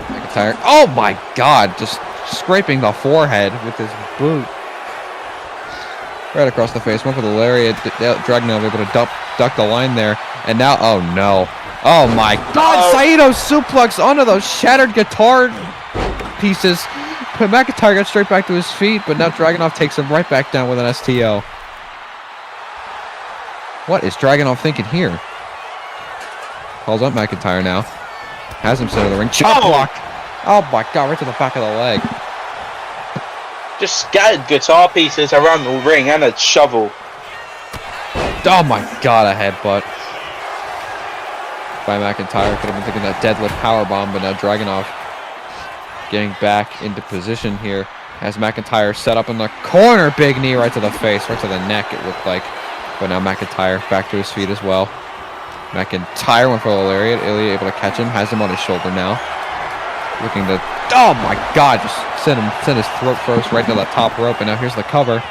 McIntyre. Oh my god! Just scraping the forehead with his boot. Right across the face. Went for the lariat. Dragunov able to duck the line there. And now, oh no. Oh my god! Saito suplex onto those shattered guitar pieces. But McIntyre got straight back to his feet, but now Dragunov takes him right back down with an STO. What is Dragunov thinking here? Calls up McIntyre now. Has him center the ring. Chop block! Oh my god, right to the back of the leg. Just scattered guitar pieces around the ring and a shovel. Oh my god, a headbutt. By McIntyre. Could have been thinking that deadlift powerbomb, but now Dragunov getting back into position here. Has McIntyre set up in the corner. Big knee right to the face, right to the neck it looked like. But now McIntyre back to his feet as well. McIntyre went for the lariat. Ilya able to catch him. Has him on his shoulder now. Looking to, oh my god, just send his throat first right to the top rope. And now here's the cover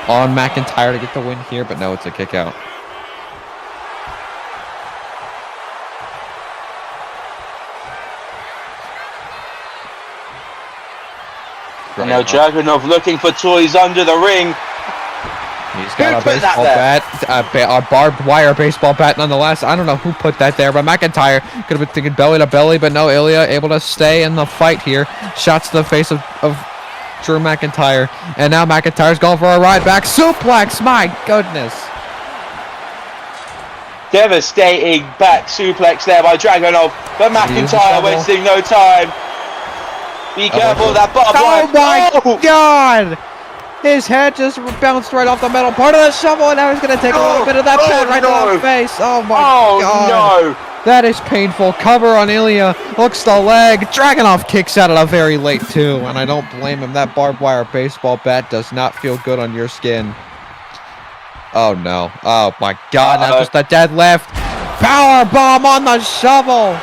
on McIntyre to get the win here. But no, it's a kick out. And now Dragunov looking for toys under the ring. He's got a baseball bat, a barbed wire baseball bat nonetheless. I don't know who put that there, but McIntyre could have been thinking belly to belly, but no, Ilya able to stay in the fight here. Shots to the face of Drew McIntyre. And now McIntyre's going for a ride back suplex. My goodness. Devastating back suplex there by Dragunov, but McIntyre wasting no time. Be careful of that bottom line. Oh my god! His head just bounced right off the metal part of the shovel, and now he's going to take a little bit of that pad right to the face. Oh my god. No. That is painful. Cover on Ilya. Hooks the leg. Dragunov kicks out at a very late too, and I don't blame him. That barbed wire baseball bat does not feel good on your skin. Oh no. Oh my god. Now just a deadlift. Power bomb on the shovel.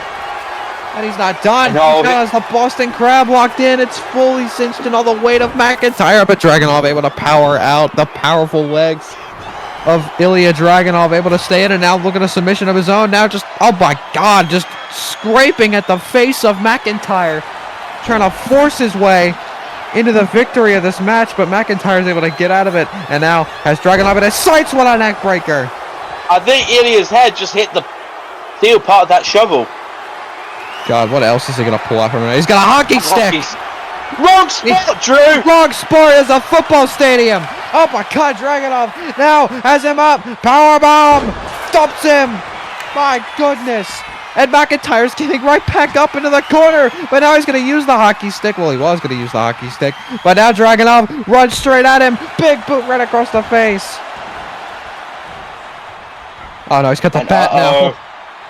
And he's not done. Because the Boston Crab walked in. It's fully cinched in all the weight of McIntyre. But Dragunov able to power out the powerful legs of Ilya Dragunov. Able to stay in, and now look at a submission of his own. Now just, oh my god, just scraping at the face of McIntyre. Trying to force his way into the victory of this match. But McIntyre is able to get out of it. And now has Dragunov in his sights. What a neck breaker. I think Ilya's head just hit the steel part of that shovel. God, what else is he going to pull out from him? He's got a hockey stick! Wrong spot, Drew! Wrong spot is a football stadium! Oh my god, Dragunov now has him up! Powerbomb! Stops him! My goodness! And McIntyre's getting right back up into the corner, but now he's going to use the hockey stick. Well, he was going to use the hockey stick, but now Dragunov runs straight at him. Big boot right across the face. Oh no, he's got the bat now.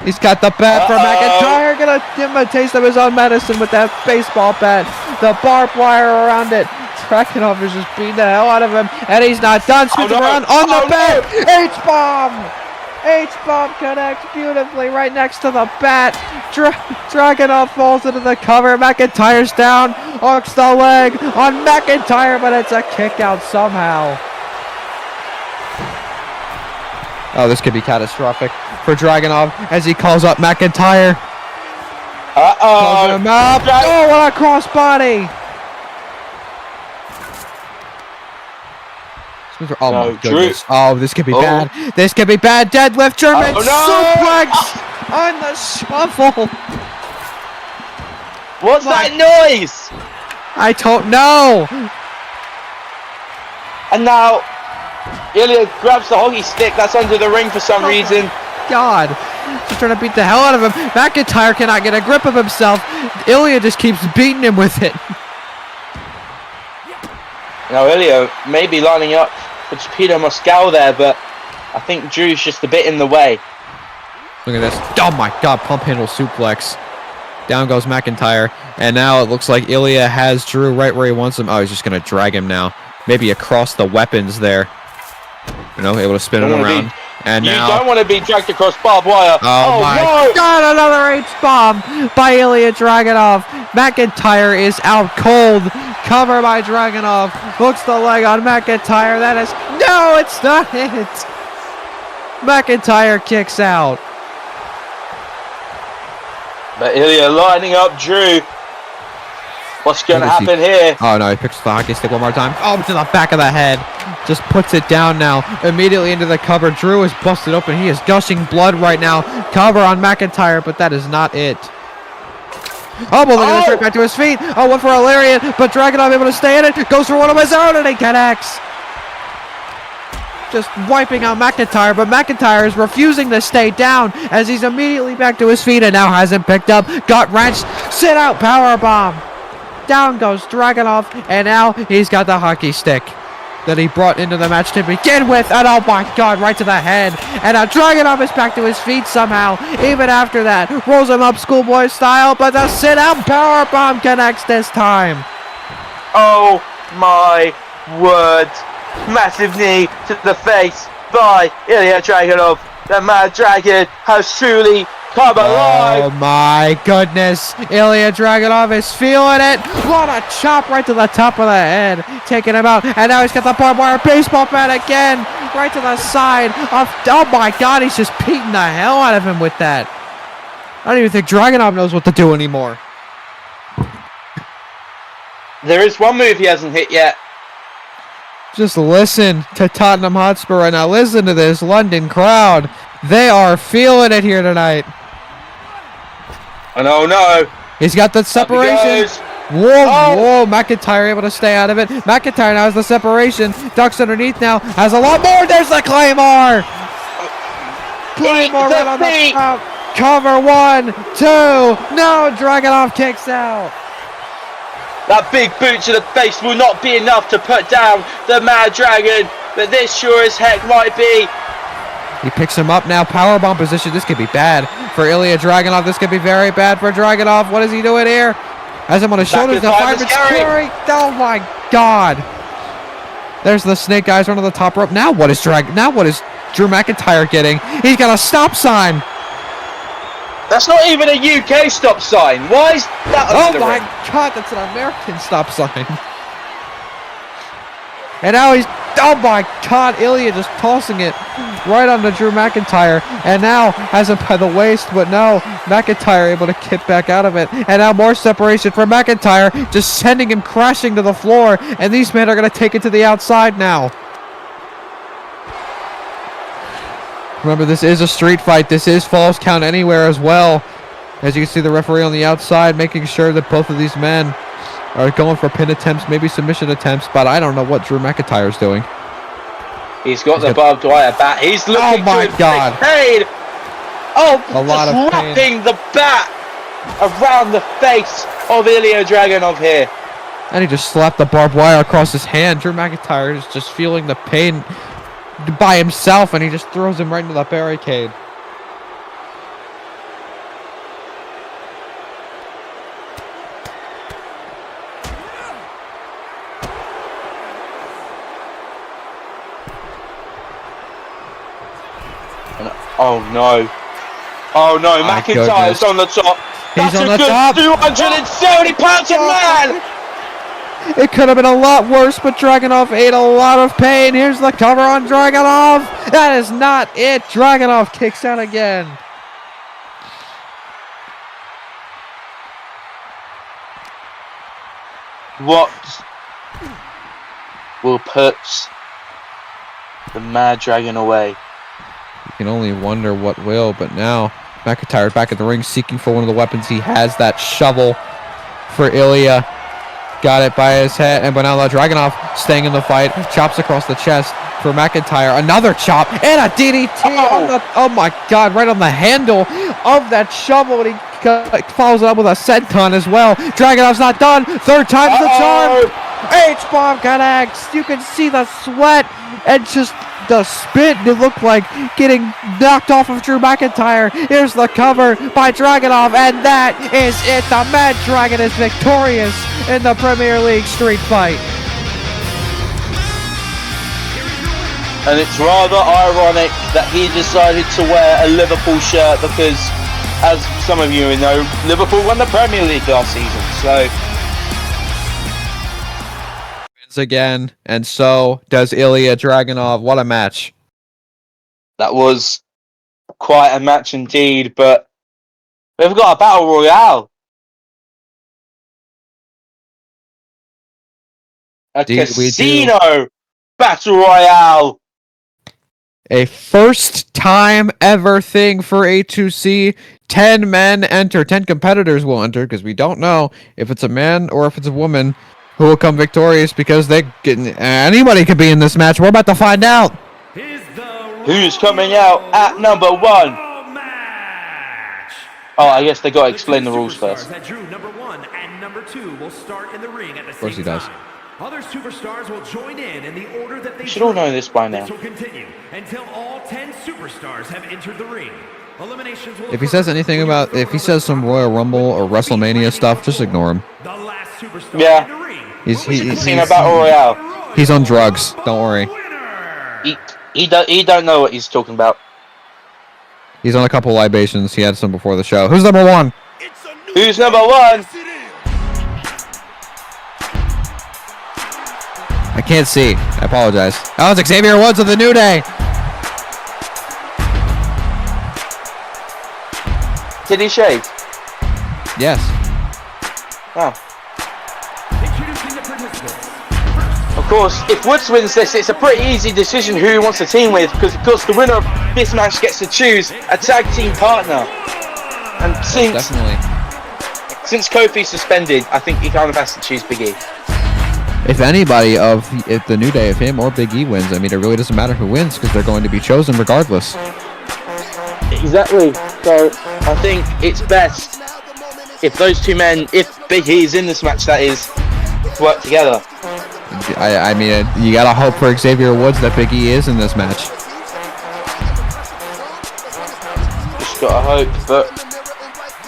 He's got the bat for McIntyre. Gonna give him a taste of his own medicine with that baseball bat. The barbed wire around it. Dragunov is just beating the hell out of him. And he's not done. Spins around on the bat. H-bomb. H-bomb connects beautifully right next to the bat. Dragunov falls into the cover. McIntyre's down. Hooks the leg on McIntyre, but it's a kick out somehow. Oh, this could be catastrophic for Dragunov as he calls up McIntyre. Calls him up. Oh, what a crossbody! Oh my goodness. Oh, this could be bad. This could be bad. Deadlift German suplex on the shuffle. What's that noise? I don't know. And now Ilya grabs the hockey stick that's under the ring for some reason. God, just trying to beat the hell out of him. McIntyre cannot get a grip of himself. Ilya just keeps beating him with it. Now Ilya may be lining up for Torpedo Moscow there, but I think Drew's just a bit in the way. Look at this. Oh my god, pump handle suplex. Down goes McIntyre. And now it looks like Ilya has Drew right where he wants him. Oh, he's just going to drag him now. Maybe across the weapons there. You know, able to spin it around. And you now... don't want to be dragged across barbed wire. Oh my no! god, another H-bomb by Ilya Dragunov. McIntyre is out cold. Cover by Dragunov. Hooks the leg on McIntyre. That is... No, it's not it. McIntyre kicks out. But Ilya lining up Drew. What's going to happen here? Oh no, he picks the hockey stick one more time. Oh, to the back of the head. Just puts it down now. Immediately into the cover. Drew is busted open. He is gushing blood right now. Cover on McIntyre, but that is not it. Oh, but look at this, right back to his feet. Oh, went for a lariat, but Dragunov able to stay in it. Goes for one of his own, and he connects. Just wiping out McIntyre, but McIntyre is refusing to stay down as he's immediately back to his feet and now has him picked up. Got wrenched. Sit out powerbomb. Down goes Dragunov, and now he's got the hockey stick that he brought into the match to begin with. And oh my god, right to the head. And now Dragunov is back to his feet somehow. Even after that, rolls him up schoolboy style, but the sit out powerbomb connects this time. Oh my word. Massive knee to the face by Ilya Dragunov. The Mad Dragon has truly come alive. Oh my goodness. Ilya Dragunov is feeling it. What a chop right to the top of the head. Taking him out. And now he's got the barbed wire baseball bat again. Right to the side. Oh my god, he's just beating the hell out of him with that. I don't even think Dragunov knows what to do anymore. There is one move he hasn't hit yet. Just listen to Tottenham Hotspur right now. Listen to this London crowd. They are feeling it here tonight. And oh no. He's got the separation. Whoa, McIntyre able to stay out of it. McIntyre now has the separation. Ducks underneath now. Has a lot more. There's the Claymore. Claymore right on the top. Cover 1, 2. No, Dragunov kicks out. That big boot to the face will not be enough to put down the Mad Dragon, but this sure as heck might be. He picks him up now. Powerbomb position. This could be bad for Ilya Dragunov. This could be very bad for Dragunov. What is he doing here? Has him on his shoulders. The fireman's carry. Oh my god. There's the Snake Eyes running the top rope. Now what is Drew McIntyre getting? He's got a stop sign. That's not even a UK stop sign. Why is that? Oh my god, that's an American stop sign. And now he's, oh my god, Ilya just tossing it right onto Drew McIntyre. And now has him by the waist, but no, McIntyre able to get back out of it. And now more separation for McIntyre, just sending him crashing to the floor. And these men are going to take it to the outside now. Remember, this is a street fight. This is Falls Count Anywhere as well. As you can see, the referee on the outside making sure that both of these men are going for pin attempts, maybe submission attempts, but I don't know what Drew McIntyre's doing. He's got the barbed wire bat. He's looking to god. pain. Oh, a lot of wrapping the bat around the face of Ilya Dragunov here. And he just slapped the barbed wire across his hand. Drew McIntyre is just feeling the pain by himself, and he just throws him right into the barricade. Oh no. Oh no, McIntyre's on the top. He's on the top. 270 pounds of man. It could have been a lot worse, but Dragunov ate a lot of pain. Here's the cover on Dragunov. That is not it. Dragunov kicks out again. What will put the Mad Dragon away? You can only wonder what will, but now McIntyre back in the ring seeking for one of the weapons. He has that shovel for Ilya. Got it by his head, and but now Dragunov staying in the fight. Chops across the chest for McIntyre. Another chop and a DDT on the, oh my god, right on the handle of that shovel. And he follows it up with a senton as well. Dragunov's not done. Third time's the charm. H-bomb connects. You can see the sweat and just the spit. It looked like getting knocked off of Drew McIntyre. Here's the cover by Dragunov, and that is it. The Mad Dragon is victorious in the Premier League street fight. And it's rather ironic that he decided to wear a Liverpool shirt because, as some of you know, Liverpool won the Premier League last season. So Wins again, and so does Ilya Dragunov. What a match. that was quite a match indeed. But we've got a battle royale. Indeed, we do. Casino battle royale. A first time ever thing for A2C. 10 men enter. 10 competitors will enter because we don't know if it's a man or if it's a woman who will come victorious because anybody could be in this match. We're about to find out. Who's coming out at number 1? Oh, I guess they got to explain the rules first. That drew number 1 and number 2 will start in the ring at the same time. Of course he does. Other superstars will join in the order that they You should all know this by now. This will continue until all 10 superstars have entered the ring. Eliminations will If he says anything about, if he says some Royal Rumble or WrestleMania stuff, just ignore him. The last superstar Yeah. in the ring. Casino battle royale. He's on drugs. Don't worry. He don't know what he's talking about. He's on a couple libations. He had some before the show. Who's number 1? Who's number 1? I can't see. I apologize. Oh, it's Xavier Woods of the New Day. Did he shave? Yes. Oh. Introducing the participants. Of course, if Woods wins this, it's a pretty easy decision who he wants to team with, because of course the winner of this match gets to choose a tag team partner. And since Kofi's suspended, I think he kind of has to choose Big E. If anybody if the New Day, if him or Big E wins, I mean, it really doesn't matter who wins because they're going to be chosen regardless. Exactly. So I think it's best if those two men, if Big E is in this match, that is, work together. I mean, you gotta hope for Xavier Woods that Big E is in this match. Just gotta hope, but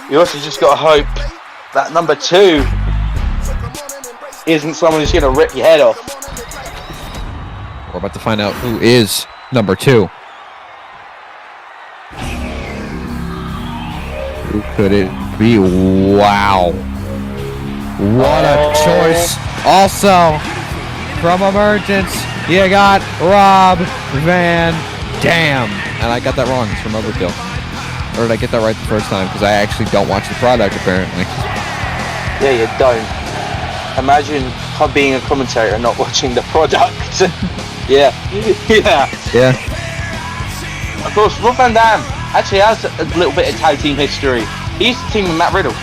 you also just gotta hope that number 2 isn't someone who's gonna rip your head off. We're about to find out who is number 2. Who could it be? Wow. What a choice. Also, from Emergence, you got Rob Van Dam. And I got that wrong. It's from Overkill. Or did I get that right the first time? Because I actually don't watch the product, apparently. Yeah, you don't. Imagine being a commentator and not watching the product. Yeah. Yeah. Of course, Rob Van Dam actually has a little bit of tag team history. He used to team with Matt Riddle.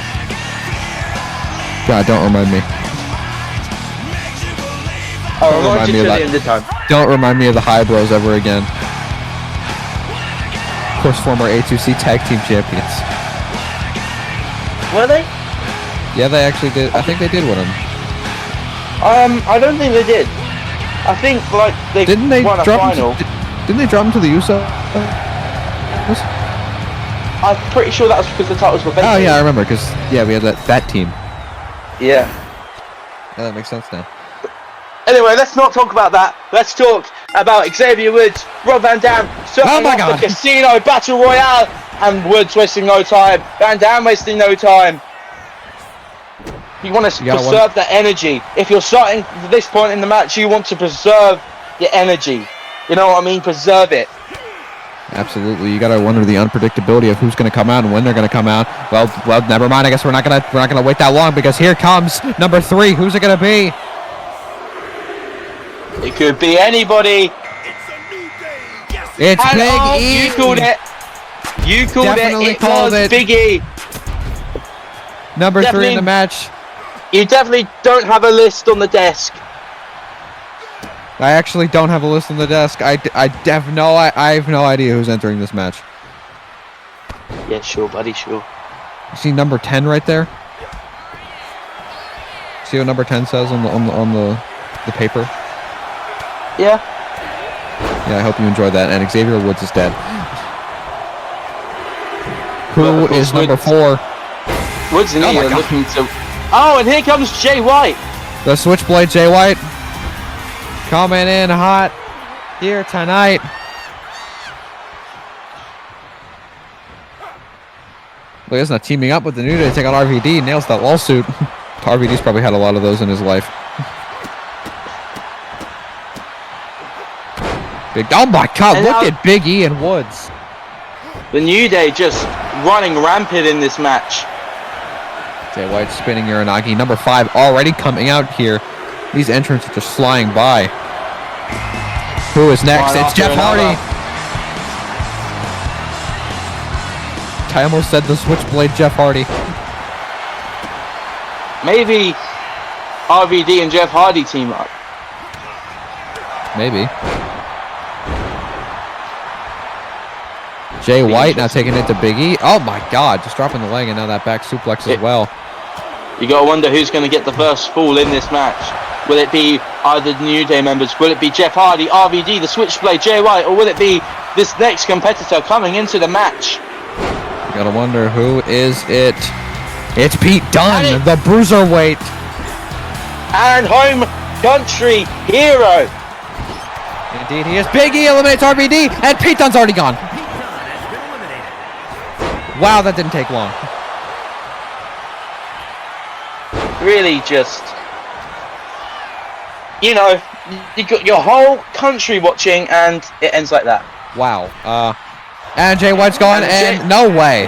God, don't remind me. I'll remind you till the end of time. Don't remind me of the High Bros ever again. Of course, former A2C Tag Team Champions. Were they? Yeah, they actually did. I think they did win them. I don't think they did. I think like they Didn't they won a drop final. Didn't they drop them to the USA? I'm pretty sure that was because the titles were vacant. Oh yeah, I remember. Because yeah, we had that team. Yeah. Yeah, that makes sense now. Anyway, let's not talk about that. Let's talk about Xavier Woods, Rob Van Dam, Oh my God. the Casino Battle Royale, and Woods wasting no time, Van Dam wasting no time. You want to preserve that energy. If you're starting at this point in the match, you want to preserve your energy. You know what I mean? Preserve it. Absolutely, you gotta wonder the unpredictability of who's gonna come out and when they're gonna come out. Well, never mind. I guess we're not gonna wait that long because here comes number 3. Who's it gonna be? It could be anybody. It's And Big E. You called it. You called Definitely it. It called was it. Big E. Number 3 Definitely. in the match. You definitely don't have a list on the desk. I actually don't have a list on the desk. I have no idea who's entering this match. Yeah, sure, buddy, sure. You see number 10 right there? See what number 10 says on the paper? Yeah. Yeah, I hope you enjoyed that. And Xavier Woods is dead. Who is number 4? Woods and he are looking to... Oh, and here comes Jay White. The Switchblade Jay White. Coming in hot here tonight. Look, he's not teaming up with the New Day to take on RVD. Nails that lawsuit. RVD's probably had a lot of those in his life. Oh my God, and look at Big E and Woods. The New Day just running rampant in this match. Jay White spinning Uranagi. Number 5 already coming out here. These entrants are just flying by. Who is next? It's Jeff Hardy. I almost said the Switchblade Jeff Hardy. Maybe RVD and Jeff Hardy team up. Maybe. Jay White now taking it to Big E. Oh my God, just dropping the leg and now that back suplex as well. You gotta wonder who's gonna get the first fall in this match. Will it be either the New Day members? Will it be Jeff Hardy, RVD, the Switchblade, Jay White, or will it be this next competitor coming into the match? You gotta wonder who is it. It's Pete Dunne, the Bruiserweight. And home country hero. Indeed, he is. Big E eliminates RVD, and Pete Dunne's already gone. Wow, that didn't take long. Really just, you know, you got your whole country watching and it ends like that. Wow. And Jay White's gone, and no way.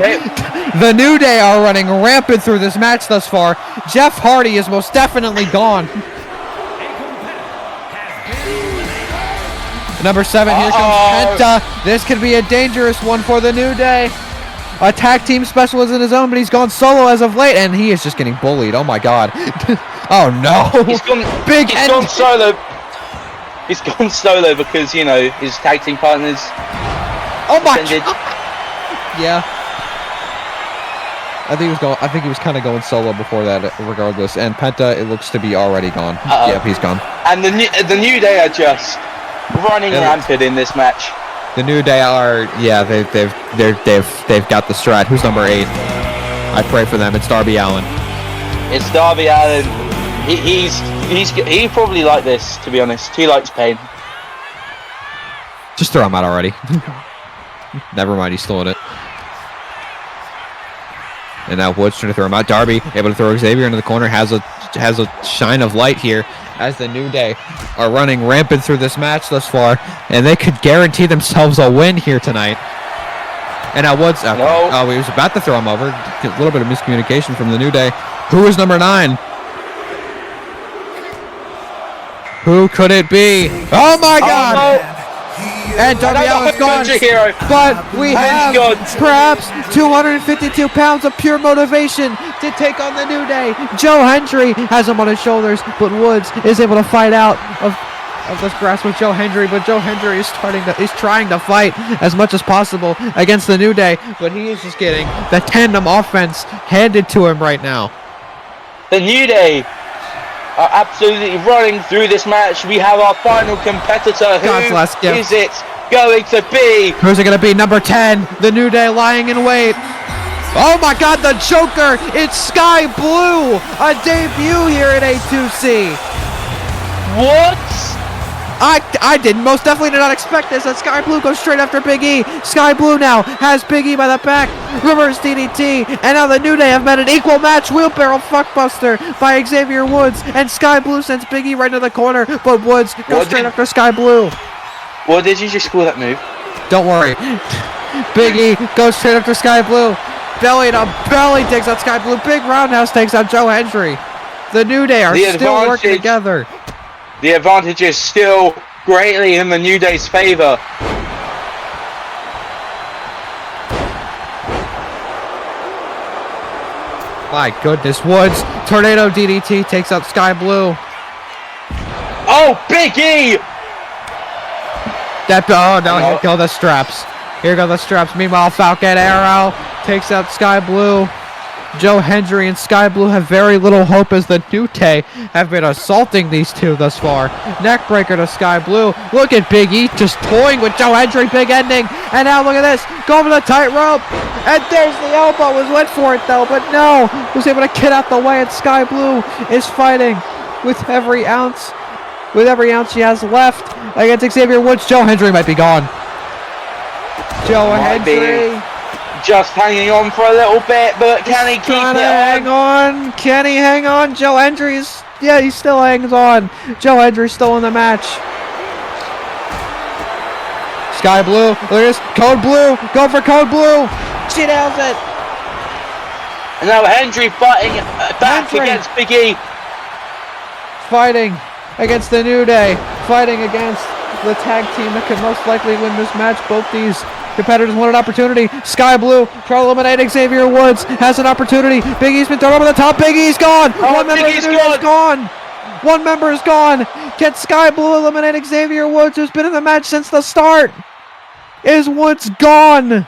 The New Day are running rampant through this match thus far. Jeff Hardy is most definitely gone. Number 7, here comes Penta. This could be a dangerous one for the New Day. A tag team specialist in his own, but he's gone solo as of late, and he is just getting bullied. Oh my God. Oh no. He's gone solo. He's gone solo because, you know, his tag team partners. Oh my God. Yeah. I think he was kind of going solo before that, regardless. And Penta, it looks to be already gone. Yep, he's gone. And the New Day are just running rampant in this match. The New Day are, yeah, they've got the strat. Who's number 8? I pray for them. It's Darby Allin. It's Darby Allin. He probably like this, to be honest. He likes pain. Just throw him out already. Never mind, he's still in it. And now Woods trying to throw him out. Darby able to throw Xavier into the corner. Has a shine of light here as the New Day are running rampant through this match thus far, and they could guarantee themselves a win here tonight. And now Woods, he was about to throw him over. A little bit of miscommunication from the New Day. Who is number 9? Who could it be? Oh my God! No. And Darby Allin's gone, but we have perhaps 252 pounds of pure motivation to take on the New Day. Joe Hendry has him on his shoulders, but Woods is able to fight out of this grasp with Joe Hendry, but Joe Hendry is trying to fight as much as possible against the New Day, but he is just getting the tandem offense handed to him right now. The New Day are absolutely running through this match. We have our final competitor. Who is it going to be? Who's it going to be? Number 10, the New Day lying in wait. Oh my God, the Joker! It's Sky Blue! A debut here at A2C. What? I most definitely did not expect this. That Sky Blue goes straight after Big E. Sky Blue now has Big E by the back. Reverse DDT. And now the New Day have met an equal match. Wheelbarrow fuckbuster by Xavier Woods. And Sky Blue sends Big E right into the corner. But Woods goes straight after Sky Blue. What did you just call that move? Don't worry. Big E goes straight after Sky Blue. Belly to belly takes out Sky Blue. Big roundhouse takes out Joe Hendry. The New Day are still working together. The advantage is still greatly in the New Day's favor. My goodness, Woods. Tornado DDT takes out Sky Blue. Oh, Big E! Here go the straps. Here go the straps. Meanwhile, Falcon Arrow takes out Sky Blue. Joe Hendry and Sky Blue have very little hope as the New Day have been assaulting these two thus far. Neckbreaker to Sky Blue. Look at Big E just toying with Joe Hendry. Big ending. And now look at this. Go over the tightrope. And there's the elbow. Went for it though, but no. Was able to get out the way, and Sky Blue is fighting with every ounce. With every ounce she has left against Xavier Woods. Joe Hendry might be gone. Joe Hendry just hanging on for a little bit, but can he keep it hang on? Can he hang on? Joe Hendry's, yeah, he still hangs on. Joe Hendry's still in the match. Sky Blue, look at this. Code Blue, go for Code Blue. She nails it. And now Hendry fighting back against Big E. Fighting against the New Day. Fighting against the tag team that could most likely win this match. Both these competitors want an opportunity. Sky Blue trying to eliminate Xavier Woods. Has an opportunity. Big E's been thrown over the top. Big E's gone. One member is gone. One member is gone. Can Sky Blue eliminate Xavier Woods, who's been in the match since the start? Is Woods gone?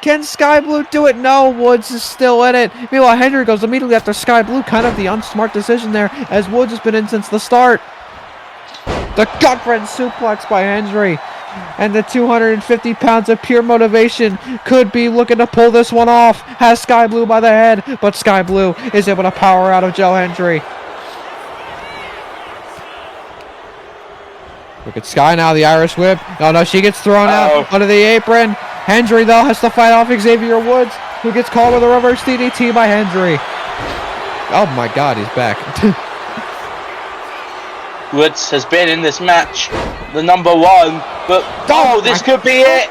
Can Sky Blue do it? No, Woods is still in it. Meanwhile, Hendry goes immediately after Sky Blue. Kind of the unsmart decision there, as Woods has been in since the start. The gut-wrench suplex by Hendry. And the 250 pounds of pure motivation could be looking to pull this one off. Has Sky Blue by the head, but Sky Blue is able to power out of Joe Hendry. Look at Sky now, the Irish whip. Oh no, she gets thrown out under the apron. Hendry, though, has to fight off Xavier Woods, who gets caught with a reverse DDT by Hendry. Oh my God, he's back. Woods has been in this match, the number one, but this could be it.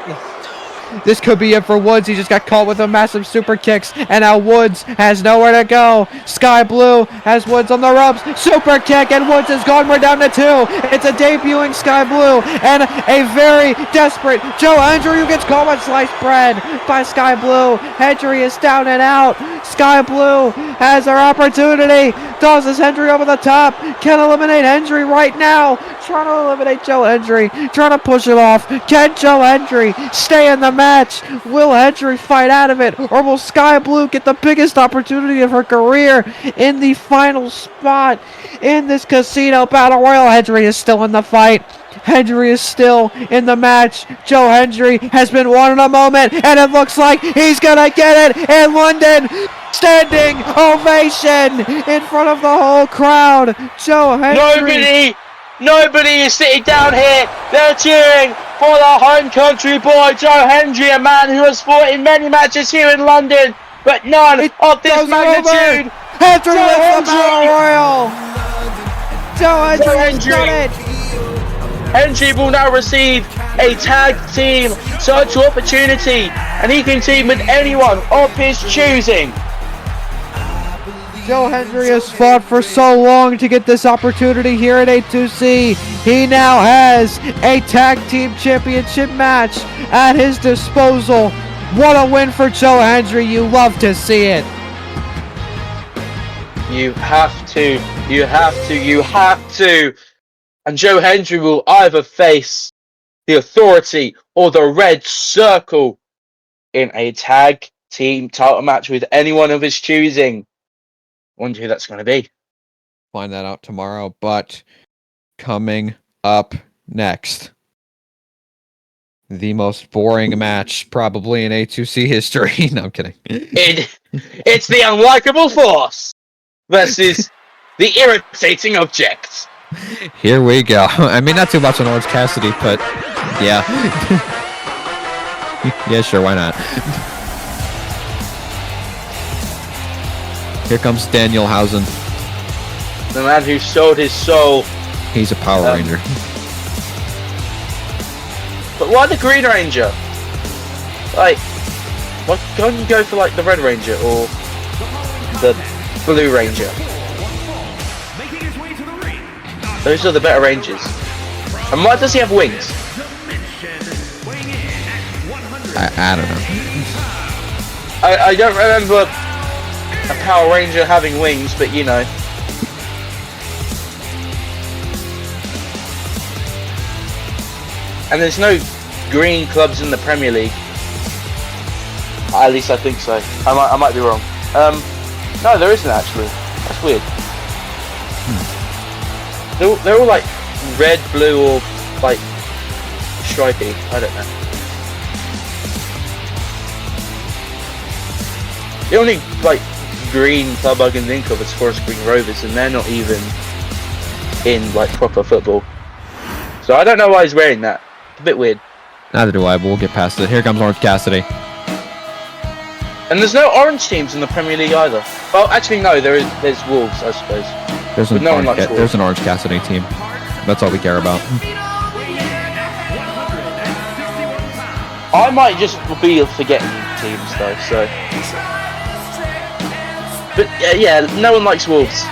This could be it for Woods. He just got caught with a massive super kicks, and now Woods has nowhere to go. Sky Blue has Woods on the ropes. Super kick, and Woods is gone. We're down to two. It's a debuting Sky Blue, and a very desperate Joe Hendry, who gets caught with sliced bread by Sky Blue. Hendry is down and out. Sky Blue has her opportunity. Tosses Hendry over the top. Can eliminate Hendry right now. Trying to eliminate Joe Hendry. Trying to push him off. Can Joe Hendry stay in the match? Will Hendry fight out of it? Or will Sky Blue get the biggest opportunity of her career in the final spot in this casino battle royal? Hendry is still in the fight. Hendry is still in the match. Joe Hendry has been wanting a moment, and it looks like he's gonna get it in London. Standing ovation in front of the whole crowd. Joe Hendry. Nobody is sitting down here. They're cheering for the home country boy, Joe Hendry, a man who has fought in many matches here in London, but none of this magnitude. Hendry wins the battle royal. Joe Hendry has done it. Hendry will now receive a tag team title opportunity, and he can team with anyone of his choosing. Joe Hendry has fought for so long to get this opportunity here at A2C. He now has a tag team championship match at his disposal. What a win for Joe Hendry. You love to see it. You have to. And Joe Hendry will either face the Authority or the Red Circle in a tag team title match with anyone of his choosing. Wonder who that's going to be. Find that out tomorrow, but coming up next, the most boring match probably in A2C history. No, I'm kidding. It's the unlikable force versus the irritating object. Here we go. I mean, not too much on Orange Cassidy, but yeah. Yeah, sure, why not? Here comes Daniel Housen. The man who sold his soul. He's a Power Ranger. But why the Green Ranger? Like, why can't you go for like the Red Ranger or the Blue Ranger? Those are the better Rangers. And why does he have wings? I don't know. I don't remember a Power Ranger having wings, but you know. And there's no green clubs in the Premier League. At least I think so. I might be wrong. No, there isn't actually. That's weird. They're all like red, blue, or like stripy. I don't know. The only like green club I can think of is Forest Green Rovers, and they're not even in like proper football. So I don't know why he's wearing that. It's a bit weird. Neither do I, but we'll get past it. Here comes Orange Cassidy. And there's no orange teams in the Premier League either. Well, actually no, there's Wolves, I suppose. There's an, there's an Orange Cassidy team. That's all we care about. I might just be forgetting teams though, so. But yeah, no one likes Wolves.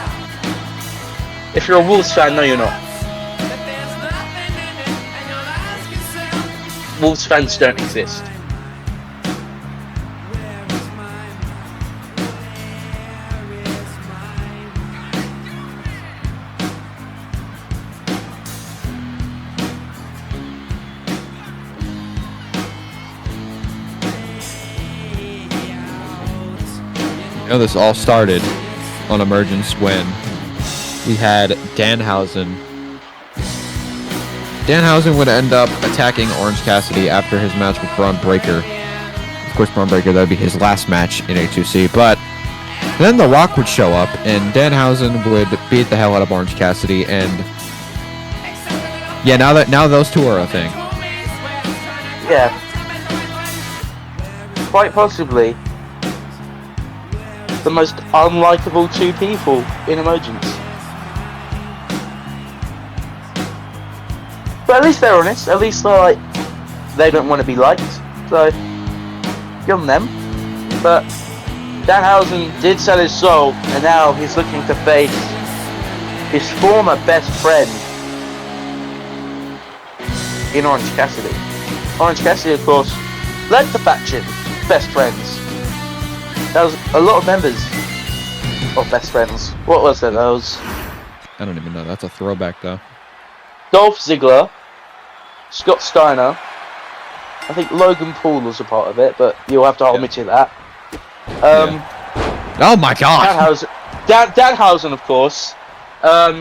If you're a Wolves fan, no, you're not. Wolves fans don't exist. You know, this all started on Emergence when we had Danhausen. Danhausen would end up attacking Orange Cassidy after his match with Braun Breaker. Of course, Braun Breaker, that would be his last match in A2C, but then The Rock would show up, and Danhausen would beat the hell out of Orange Cassidy, and yeah, now those two are a thing. Yeah. Quite possibly the most unlikable two people in Emergence. But at least they're honest, at least they're like, they don't want to be liked, so good on them. But Danhausen did sell his soul, and now he's looking to face his former best friend in Orange Cassidy. Orange Cassidy, of course, led the faction Best Friends. There was a lot of members of Best Friends. What was it? That was... I don't even know. That's a throwback, though. Dolph Ziggler, Scott Steiner, I think Logan Paul was a part of it, but you'll have to hold me to that. Oh my god! Danhausen, of course. Yeah,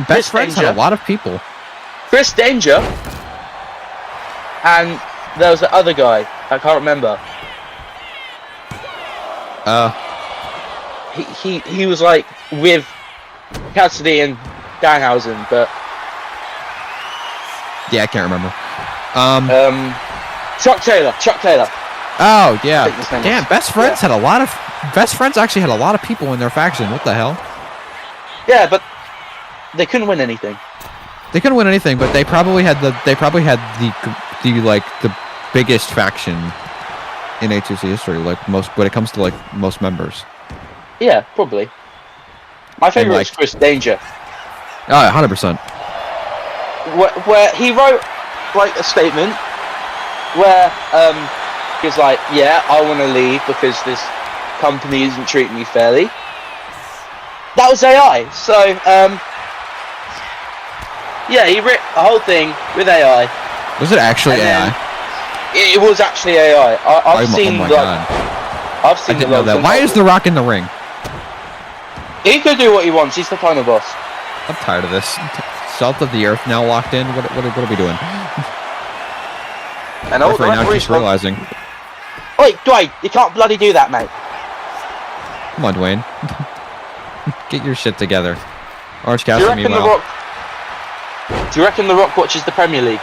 Best Friends had a lot of people. Chris Danger. And there was the other guy. I can't remember. He was like with Cassidy and Danhausen, but yeah, I can't remember. Chuck Taylor. Oh yeah. Damn, Best Friends had a lot of Best Friends actually had a lot of people in their faction. What the hell? Yeah, but they couldn't win anything. They couldn't win anything, but they probably had the biggest faction in A2C history, like most when it comes to like most members. Yeah, probably. My favorite is Chris Danger. Oh, 100%. Where he wrote like a statement where he was like, "Yeah, I want to leave because this company isn't treating me fairly." That was AI. So yeah, he wrote the whole thing with AI. Was it actually AI? It was actually AI. I've seen oh my like, god. I've seen I didn't know that. Why is The Rock in the ring? He could do what he wants. He's the final boss. I'm tired of this. Salt of the Earth now locked in. What are we doing? And right now, just realizing. Wait, Dwayne, you can't bloody do that, mate. Come on, Dwayne. Get your shit together. Orange Do Cassidy, meanwhile. Do you reckon The Rock watches the Premier League?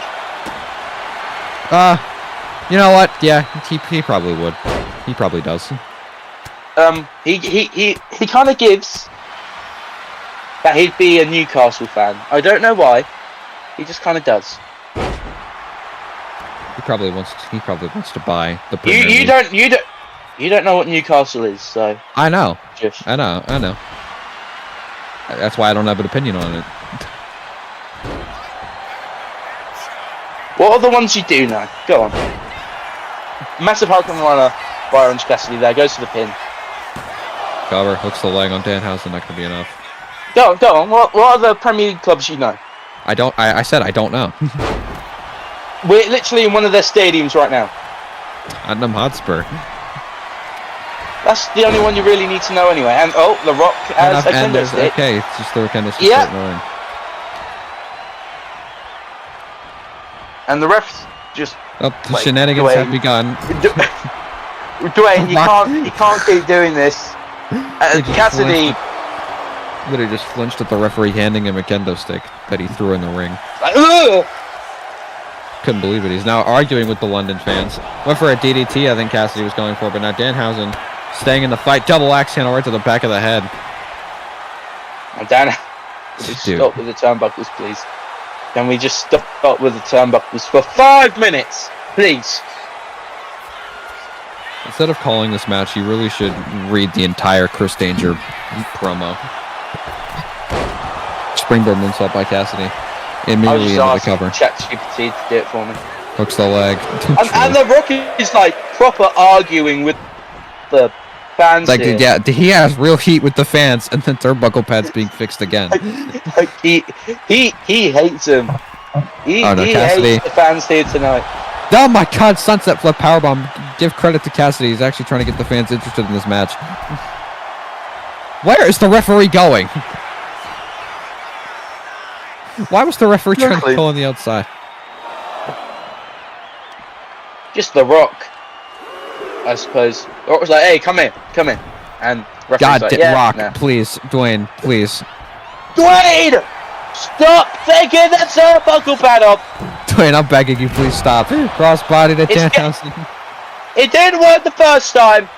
You know what? Yeah, he probably would. He probably does. He kind of gives that he'd be a Newcastle fan. I don't know why. He just kind of does. He probably wants to buy the Premier League. You don't know what Newcastle is, so. I know. Just. I know. That's why I don't have an opinion on it. What are the ones you do know? Go on. Massive Hulkling runner by Orange Cassidy there. Goes to the pin. Cover, hooks the leg on Danhausen. Not gonna be enough. Go on. What are the Premier League clubs you know? I said I don't know. We're literally in one of their stadiums right now. Tottenham Hotspur. That's the only one you really need to know anyway. And The Rock has a kendo stick. Okay, it's just the kendo stick. Yeah. In the ring. And the refs just. Oh, the shenanigans have begun. Dwayne, you can't keep doing this. Cassidy literally just flinched at the referee handing him a kendo stick that he threw in the ring. like, ugh! Couldn't believe it. He's now arguing with the London fans. Went for a DDT, I think Cassidy was going for, but now Danhausen staying in the fight. Double axe handle right to the back of the head. And Dan, just stop with the turnbuckles, please. Can we just stop with the turnbuckles for 5 minutes, please? Instead of calling this match, you really should read the entire Chris Danger promo. Springboard moonsault by Cassidy. Immediately into the cover. ChatGPT to do it for me. Hooks the leg. and the Rock is like proper arguing with the fans. Like, here. yeah, he has real heat with the fans, and then turnbuckle pads being fixed again. Like, he hates him. He hates the fans here tonight. Oh my God! Sunset flip powerbomb. Give credit to Cassidy. He's actually trying to get the fans interested in this match. Where is the referee going? Why was the referee trying to go on the outside? Just The Rock, I suppose. The Rock was like, "Hey, come in." And God, like, yeah, Rock, nah. please, Dwayne, please. Dwayne, stop taking that turnbuckle pad off. Dwayne, I'm begging you, please stop. Crossbody to Danhausen. It didn't work the first time.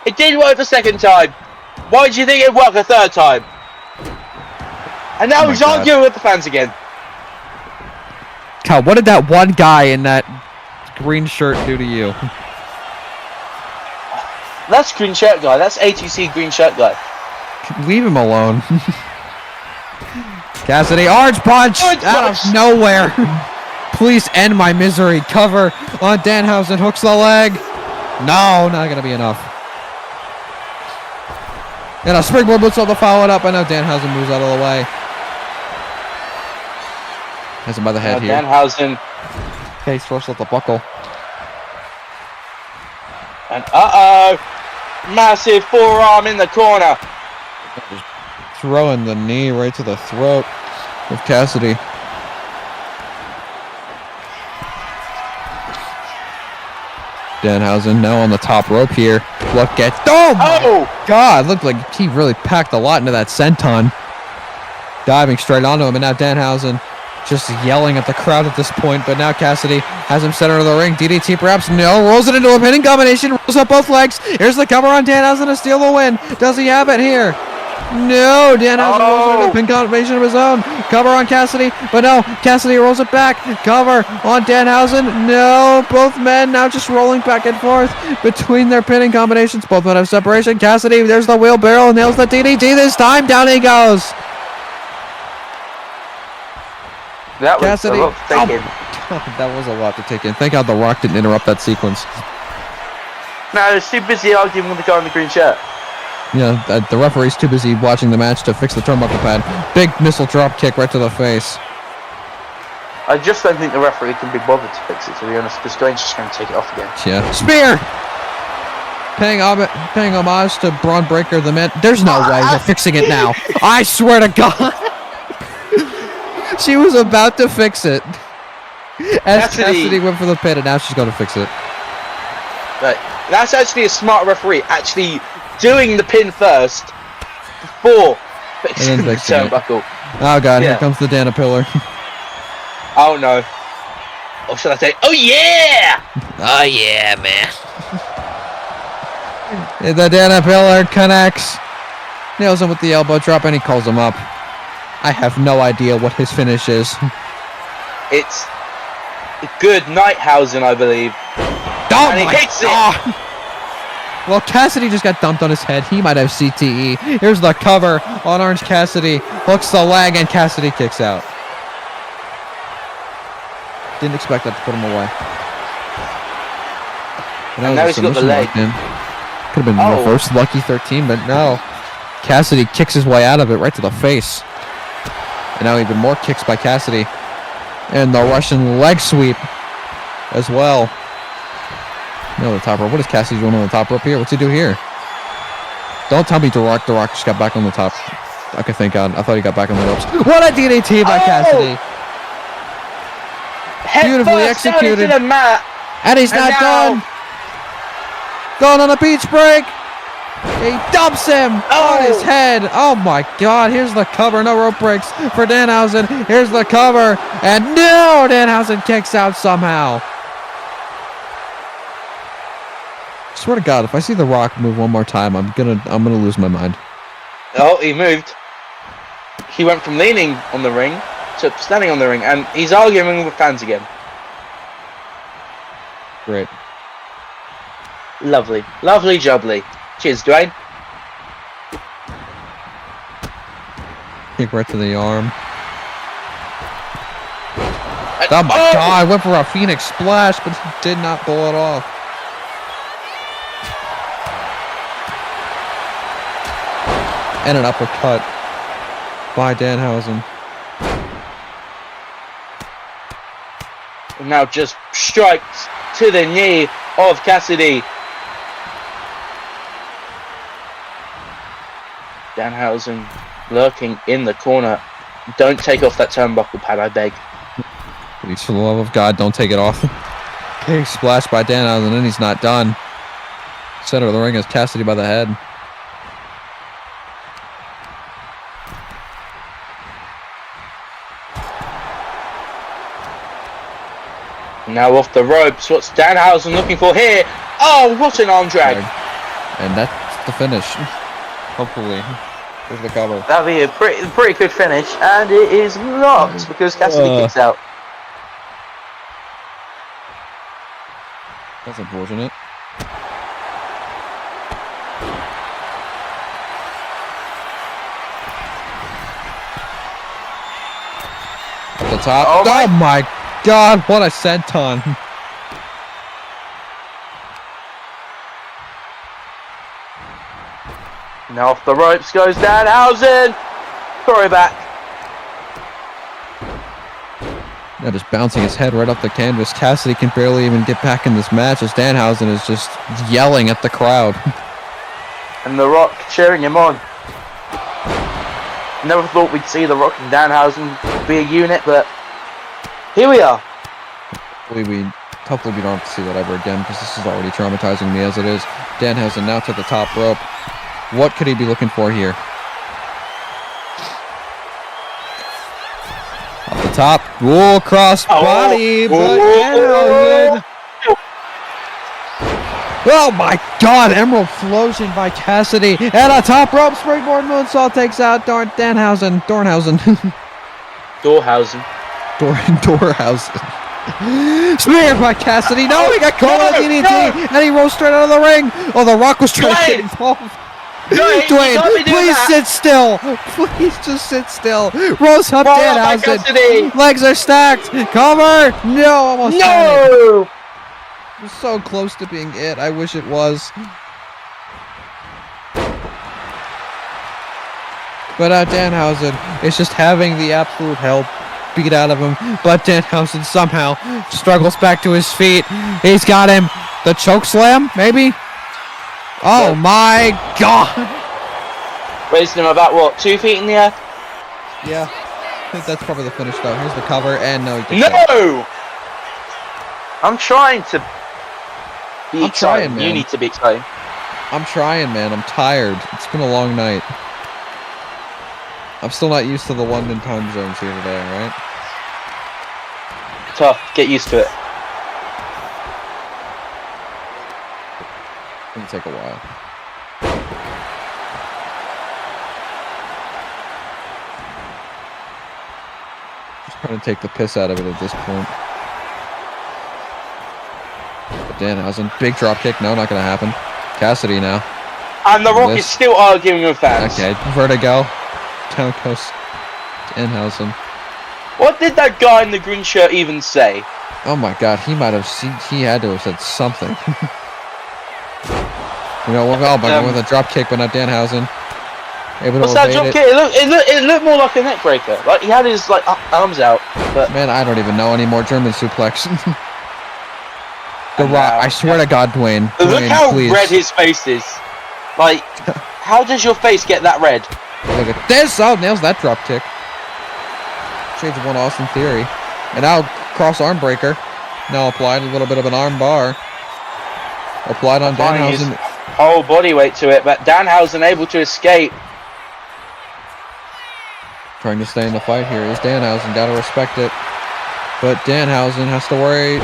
It didn't work the second time. Why do you think it worked the third time? And now he's arguing with the fans again. God, what did that one guy in that green shirt do to you? That's green shirt guy. That's A2C green shirt guy. Leave him alone. Cassidy, orange punch out of nowhere. Please end my misery. Cover on Danhausen. Hooks the leg. No, not going to be enough. And a springboard moonsault to follow it up. I know Danhausen moves out of the way. Has him by the head here. Danhausen. Okay, he's forced off the buckle. And massive forearm in the corner. Just throwing the knee right to the throat of Cassidy. Danhausen now on the top rope here. Look at God! Looked like he really packed a lot into that senton. Diving straight onto him, and now Danhausen just yelling at the crowd at this point. But now Cassidy has him center of the ring. DDT perhaps no. Rolls it into a pinning combination. Rolls up both legs. Here's the cover on Danhausen to steal the win. Does he have it here? No, Danhausen rolls into a pin combination of his own. Cover on Cassidy, but no, Cassidy rolls it back. Cover on Danhausen. No, both men now just rolling back and forth between their pinning combinations. Both men have separation. Cassidy, there's the wheelbarrow, nails the DDT this time. Down he goes. That was Cassidy. a lot to take in. That was a lot to take in. Thank God The Rock didn't interrupt that sequence. No, they're too busy arguing with the guy in the green shirt. Yeah, the referee's too busy watching the match to fix the turnbuckle pad. Big missile drop kick right to the face. I just don't think the referee can be bothered to fix it, to be honest, because Dwayne's just going to take it off again. Yeah. Spear! Paying homage to Braun Breaker, the man. There's no way we're fixing it now. I swear to God. She was about to fix it. As Cassidy went for the pin, and now she's going to fix it. Right. That's actually a smart referee, actually doing the pin first before fixing the turnbuckle. Oh God, here comes the Dana Pillar. Oh no. Or should I say, oh yeah! Oh yeah, man. The Dana Pillar connects. Nails him with the elbow drop, and he calls him up. I have no idea what his finish is. It's good Nighthausen, I believe. Oh and he hits it! Well, Cassidy just got dumped on his head. He might have CTE. Here's the cover on Orange Cassidy. Hooks the leg, and Cassidy kicks out. Didn't expect that to put him away. And now he's got the leg. Could have been reverse lucky 13, but no. Cassidy kicks his way out of it right to the face. And now even more kicks by Cassidy. And the Russian leg sweep as well. No, the top rope. What is Cassidy doing on the top rope here? What's he do here? Don't tell me The Rock just got back on the top. Okay, thank God. I thought he got back on the ropes. What a DDT by Cassidy. Beautifully executed. The mat. And he's not done. Going on a beach break. He dumps him on his head. Oh my God. Here's the cover. No rope breaks for Danhausen. Here's the cover. And no, Danhausen kicks out somehow. Swear to God, if I see The Rock move one more time, I'm gonna lose my mind. Oh, he moved. He went from leaning on the ring to standing on the ring, and he's arguing with fans again. Great. Lovely. Lovely jubbly. Cheers, Dwayne. Kick right to the arm. Oh my God, went for a Phoenix splash, but he did not pull it off. And an uppercut by Danhausen. And now just strikes to the knee of Cassidy. Danhausen lurking in the corner. Don't take off that turnbuckle pad, I beg. Please, for the love of God, don't take it off. Okay, splash by Danhausen, and he's not done. Center of the ring is Cassidy by the head. Now off the ropes. What's Danhausen looking for here? Oh, what an arm drag. And that's the finish. Hopefully. Here's the cover. That'd be a pretty good finish, and it is not because Cassidy kicks out. That's unfortunate. At the top. Oh my God, what a senton. Now off the ropes goes Danhausen. Throw back. Now just bouncing his head right off the canvas. Cassidy can barely even get back in this match as Danhausen is just yelling at the crowd. And The Rock cheering him on. Never thought we'd see The Rock and Danhausen be a unit, but here we are. Hopefully we don't have to see that ever again because this is already traumatizing me as it is. Danhausen now to the top rope. What could he be looking for here? Off the top. Whoa, cross body. But Danhausen. Oh my God, Emerald Flosion by Cassidy. And a top rope springboard moonsault takes out Danhausen. Dornhausen. Dorhausen. Spear by Cassidy. No, he got caught on the DDT. And he rolls straight out of the ring. Oh, The Rock was trying to get involved. Dwayne, please sit still. Please just sit still. Rolls up Danhausen. Legs are stacked. Cover. No, almost. No. It was so close to being it. I wish it was. But Danhausen is just having the absolute hell beat out of him. But Danhausen somehow struggles back to his feet. He's got him. The choke slam, maybe? Oh my God. Raising him about, what, 2 feet in the air? Yeah. I think that's probably the finish, though. Here's the cover, and no. No! I'm trying to be excited. Man. You need to be excited. I'm trying, man. I'm tired. It's been a long night. I'm still not used to the London time zones here today, alright? Tough. Get used to it. It's gonna take a while. Just trying to take the piss out of it at this point. But Danhausen, big drop kick. No, not gonna happen. Cassidy now. And The Rock is still arguing with fans. Okay, vertigo. Down goes Danhausen. What did that guy in the green shirt even say? Oh my God, he might have seen. He had to have said something. You know, with a drop kick, but not Danhausen. What's that drop kick? It looked more like a neck breaker. Like he had his arms out. But man, I don't even know anymore. German suplex. The Rock. I swear to God, Dwayne. Look how please. red his face is. Like How does your face get that red? Look at this. Oh, nails that drop kick. Changeable Austin Theory. And now cross arm breaker. Now applied a little bit of an arm bar. Applied on Danhausen. Whole body weight to it, but Danhausen able to escape. Trying to stay in the fight here is Danhausen. Gotta respect it. But Danhausen has to worry.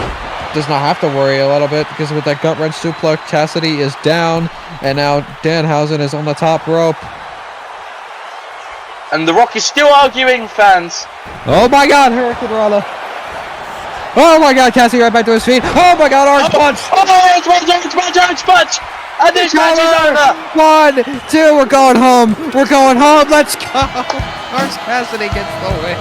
Does not have to worry a little bit because with that gut wrench suplex, Cassidy is down. And now Danhausen is on the top rope. And The Rock is still arguing, fans. Oh my god, Hurricane Rana. Oh my god, Cassidy right back to his feet. Oh my god, orange punch. Orange punch. And this match is over. 1, 2, we're going home. We're going home. Let's go. Orange Cassidy gets the win.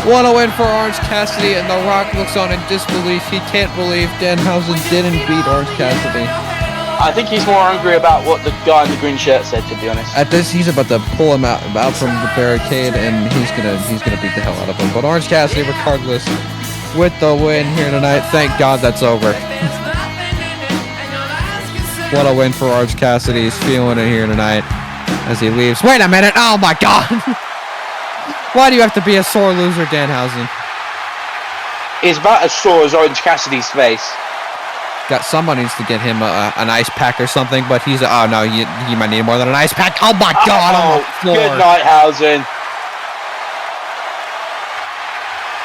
What a win for Orange Cassidy, and The Rock looks on in disbelief. He can't believe Danhausen didn't beat Orange Cassidy. I think he's more angry about what the guy in the green shirt said, to be honest. At this, he's about to pull him out from the barricade, and he's gonna beat the hell out of him. But Orange Cassidy, regardless, with the win here tonight. Thank God that's over. What a win for Orange Cassidy. He's feeling it here tonight as he leaves. Wait a minute! Oh my God! Why do you have to be a sore loser, Danhausen? He's about as sore as Orange Cassidy's face. Someone needs to get him an ice pack or something, but he's oh no, he might need more than an ice pack. Oh my God! On the floor. Good night, Hausen.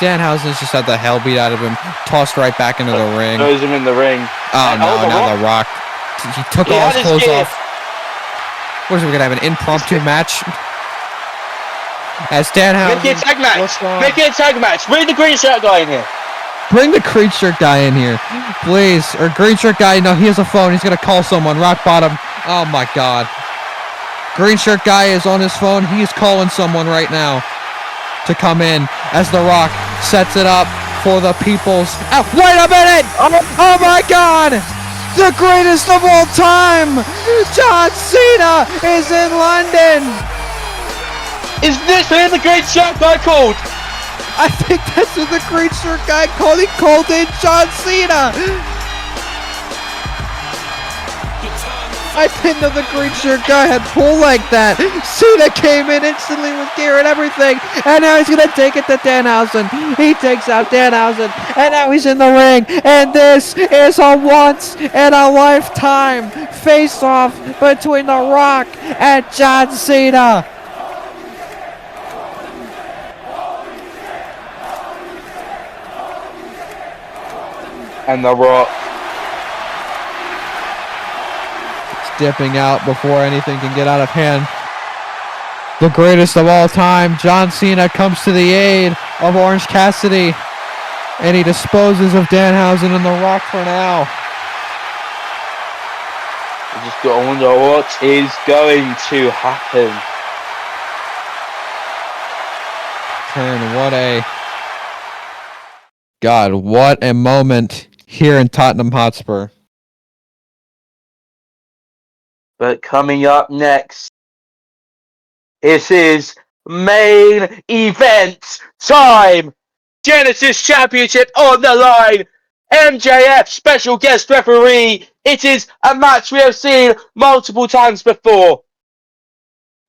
Danhausen's just had the hell beat out of him, tossed right back into the ring. Throws him in the ring. Oh no! Now The Rock. He took all his clothes off. What is it? We're gonna have an impromptu match. As Danhausen. Make it a tag match. Make it a tag match. Bring the green shirt guy in here. Bring the green shirt guy in here, please. Or green shirt guy, no, he has a phone. He's gonna call someone. Rock bottom. Oh my God. Green shirt guy is on his phone. He is calling someone right now to come in as The Rock sets it up for the people's. Oh, wait a minute! Oh my God! The greatest of all time! John Cena is in London! Is this who the green shirt guy called? I think that's what the green shirt guy called. He called in John Cena. I didn't know the green shirt guy had pull like that. Cena came in instantly with gear and everything, and now he's gonna take it to Danhausen. He takes out Danhausen, and now he's in the ring. And this is a once in a lifetime face-off between The Rock and John Cena. And The Rock. It's dipping out before anything can get out of hand. The greatest of all time, John Cena, comes to the aid of Orange Cassidy. And he disposes of Danhausen and The Rock for now. I just got to wonder what is going to happen. What a moment here in Tottenham Hotspur. But coming up next, it is main event time. Genesis Championship on the line. MJF special guest referee. It is a match we have seen multiple times before,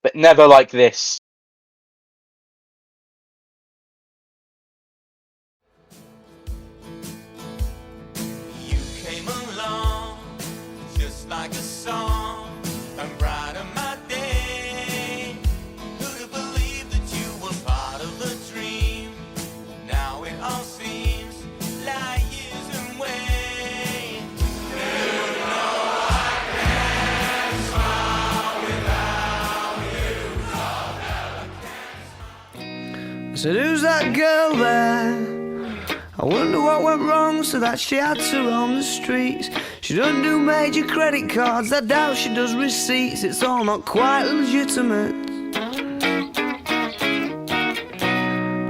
but never like this. Like a song, and brighten my day. Who'd have believed that you were part of the dream? Now it all seems like years away. You know I can't smile without you. I said, who's that girl there? I wonder what went wrong so that she had to roam the streets. She doesn't do major credit cards, I doubt she does receipts. It's all not quite legitimate.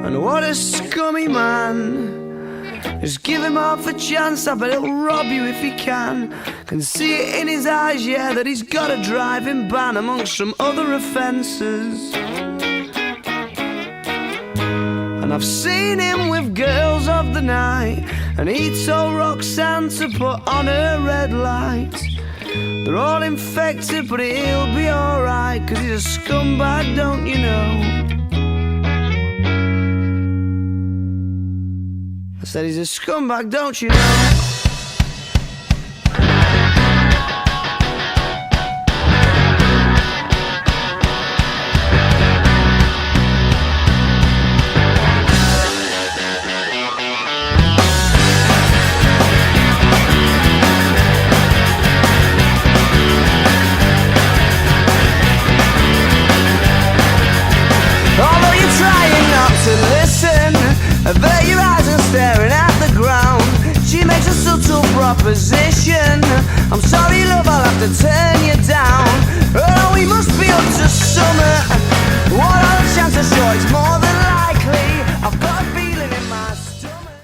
And what a scummy man. Just give him half a chance, I bet he'll rob you if he can. Can see it in his eyes, yeah, that he's got a driving ban amongst some other offences. And I've seen him with girls of the night, And he told Roxanne to put on her red light. They're all infected, but he'll be alright, 'cause he's a scumbag, don't you know? I said he's a scumbag, don't you know? Although you're trying not to listen, avert your eyes and staring at the ground. She makes a subtle proposition. I'm sorry, love, I'll have to turn you down. Oh, we must be up to summer. What are the chances? Sure, it's more than likely. I've got a feeling in my stomach.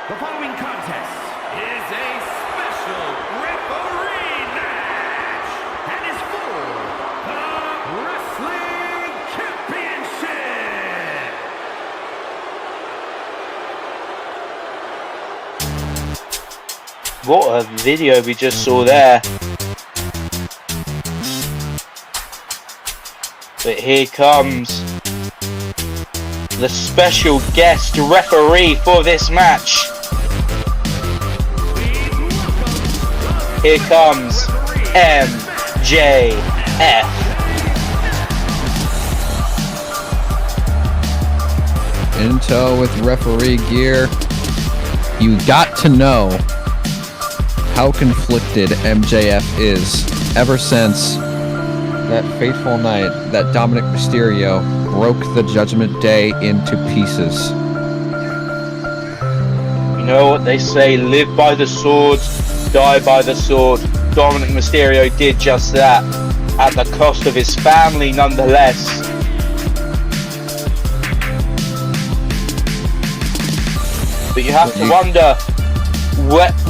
The following contest is a special referee match and is for the Wrestling Championship. What a video we just saw there. But here comes the special guest referee for this match. Here comes MJF. In tow with referee gear. You got to know how conflicted MJF is ever since that fateful night that Dominic Mysterio broke the Judgment Day into pieces. You know what they say, live by the sword, die by the sword. Dominic Mysterio did just that, at the cost of his family nonetheless. But you have to wonder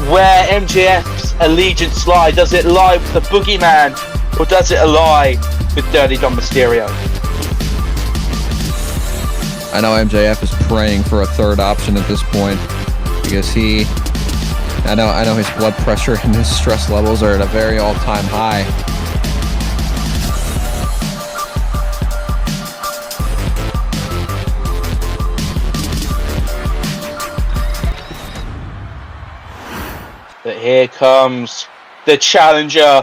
where MJF's allegiance lie. Does it lie with the boogeyman, or does it lie with Dirty Dom Mysterio? I know MJF is praying for a third option at this point because I know his blood pressure and his stress levels are at a very all-time high. But here comes the challenger,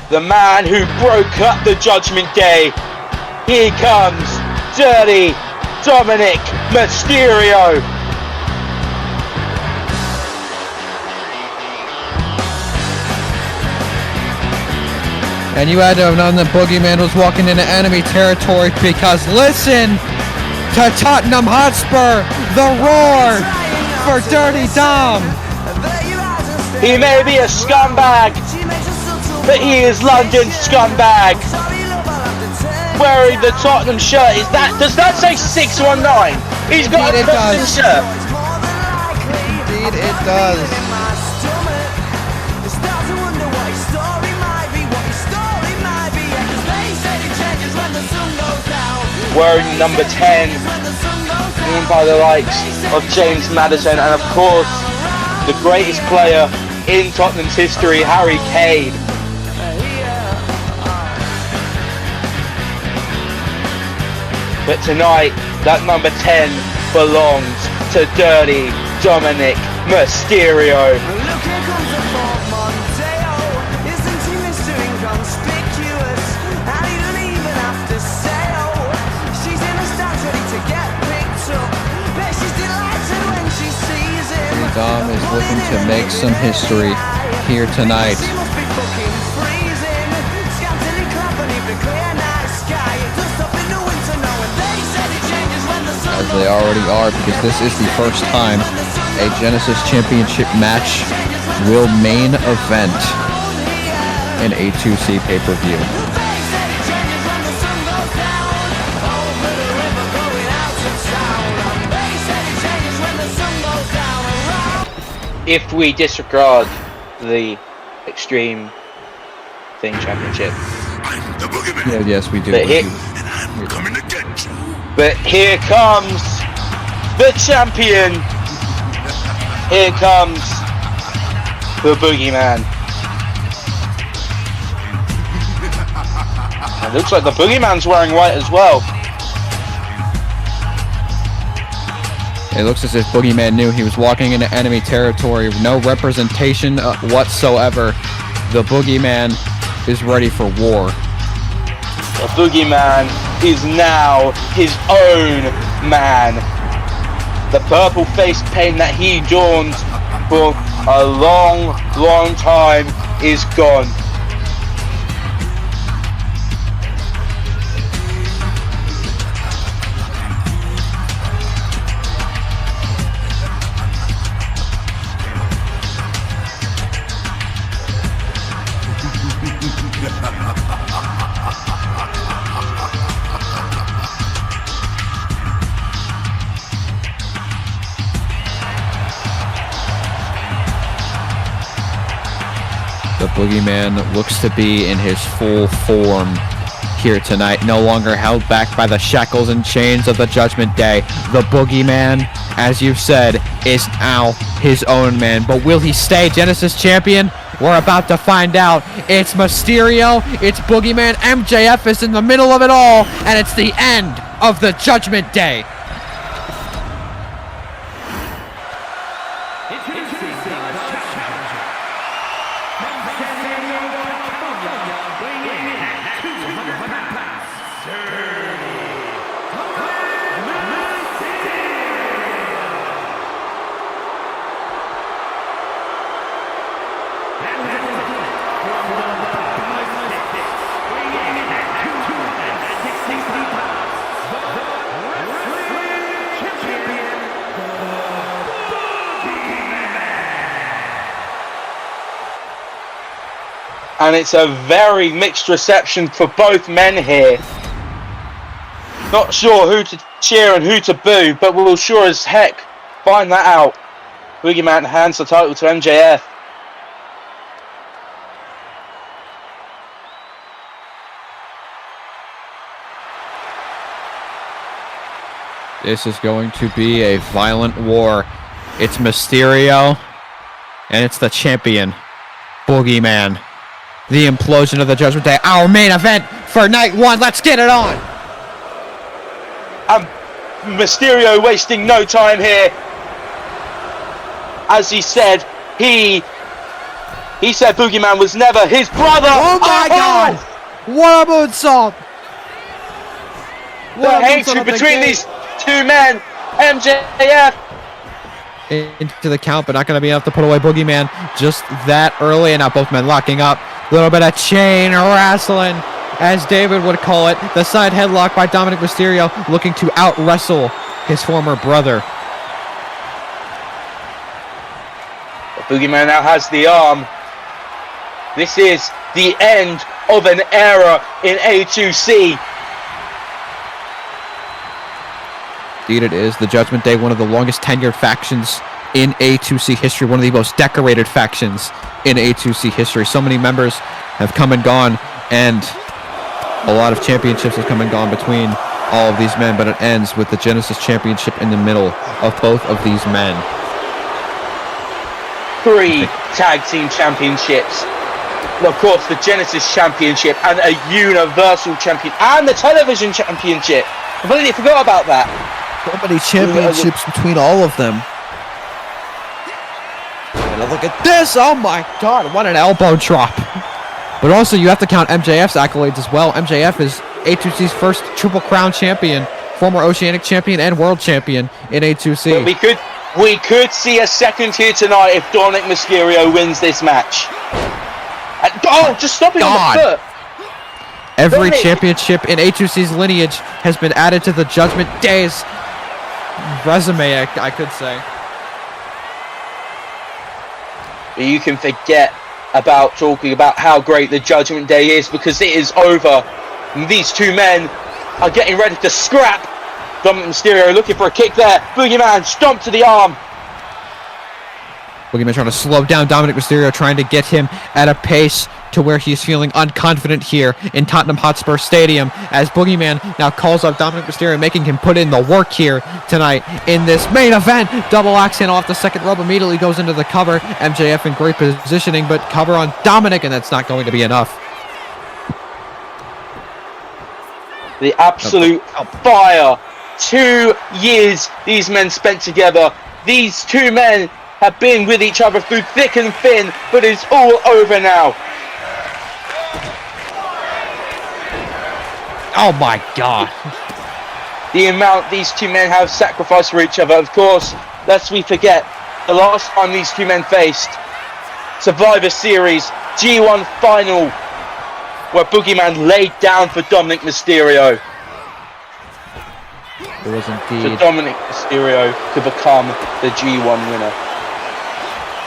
the man who broke up the Judgment Day. Here comes Dirty Dominic Mysterio. And you had to have known that Boogeyman was walking into enemy territory because listen to Tottenham Hotspur, the roar for Dirty Dom. He may be a scumbag, but he is London's scumbag. Wearing the Tottenham shirt, does that say 619? He's got a Tottenham shirt. Indeed it does. Wearing number 10, worn by the likes of James Maddison, and of course, the greatest player in Tottenham's history, Harry Kane. But tonight, that number 10 belongs to Dirty Dominic Mysterio. Dom is looking to make some history here tonight. As they already are, because this is the first time a Genesis Championship match will main event an A2C pay-per-view. If we disregard the Extreme Thing Championship. Yeah, yes, we do. But But here comes the champion. Here comes the Boogeyman. It looks like the Boogeyman's wearing white as well. It looks as if Boogeyman knew he was walking into enemy territory. No representation whatsoever. The Boogeyman is ready for war. The Boogeyman is now his own man. The purple face paint that he donned for a long, long time is gone. The Boogeyman looks to be in his full form here tonight, no longer held back by the shackles and chains of the Judgment Day. The Boogeyman, as you've said, is now his own man. But will he stay Genesis champion? We're about to find out. It's Mysterio, it's Boogeyman, MJF is in the middle of it all, and it's the end of the Judgment Day. And it's a very mixed reception for both men here. Not sure who to cheer and who to boo, but we'll sure as heck find that out. Boogeyman hands the title to MJF. This is going to be a violent war. It's Mysterio, and it's the champion, Boogeyman. The implosion of the Judgment Day, our main event for night one. Let's get it on. Mysterio wasting no time here. As he said, he said Boogeyman was never his brother. Oh my God! What a moonsault! The hatred between these two men, MJF. Into the count, but not going to be enough to put away Boogeyman just that early. And now both men locking up. A little bit of chain wrestling, as David would call it. The side headlock by Dominic Mysterio, looking to out-wrestle his former brother. The Boogeyman now has the arm. This is the end of an era in A2C. Indeed it is. The Judgment Day, one of the longest tenured factions in A2C history, one of the most decorated factions in A2C history. So many members have come and gone, and a lot of championships have come and gone between all of these men, but it ends with the Genesis Championship in the middle of both of these men. 3 tag team championships. And of course, the Genesis Championship and a Universal Champion and the Television Championship. I completely forgot about that. So many championships between all of them. And look at this! Oh my God! What an elbow drop! But also, you have to count MJF's accolades as well. MJF is A2C's first Triple Crown champion, former Oceanic champion and world champion in A2C. But we could see a second here tonight if Dominic Mysterio wins this match. Just stopping on the foot. Every championship in A2C's lineage has been added to the Judgment Day's resume, I could say. You can forget about talking about how great the Judgment Day is, because it is over. These two men are getting ready to scrap. Dominic Mysterio looking for a kick there. Boogeyman stomp to the arm. Boogeyman trying to slow down Dominic Mysterio, trying to get him at a pace to where he's feeling unconfident here in Tottenham Hotspur Stadium as Boogeyman now calls up Dominic Mysterio, making him put in the work here tonight in this main event. Double axe handle off the second rope, immediately goes into the cover. MJF in great positioning, but cover on Dominic, and that's not going to be enough. The absolute fire. 2 years these men spent together. These two men have been with each other through thick and thin, but it's all over now. Oh my God. The amount these two men have sacrificed for each other. Of course, lest we forget, the last time these two men faced, Survivor Series G1 final, where Boogeyman laid down for Dominic Mysterio. It was indeed. For Dominic Mysterio to become the G1 winner.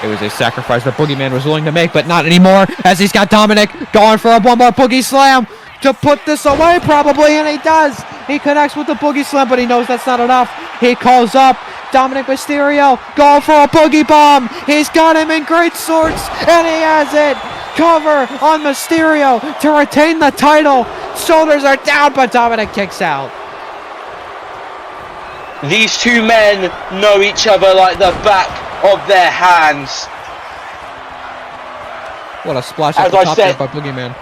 It was a sacrifice that Boogeyman was willing to make, but not anymore, as he's got Dominic going for one more Boogie Slam to put this away, probably, and he does. He connects with the Boogie Slam, but he knows that's not enough. He calls up Dominic Mysterio, going for a Boogie Bomb. He's got him in great sorts, and he has it. Cover on Mysterio to retain the title. Shoulders are down, but Dominic kicks out. These two men know each other like the back of their hands. What a splash at the top there by Boogeyman.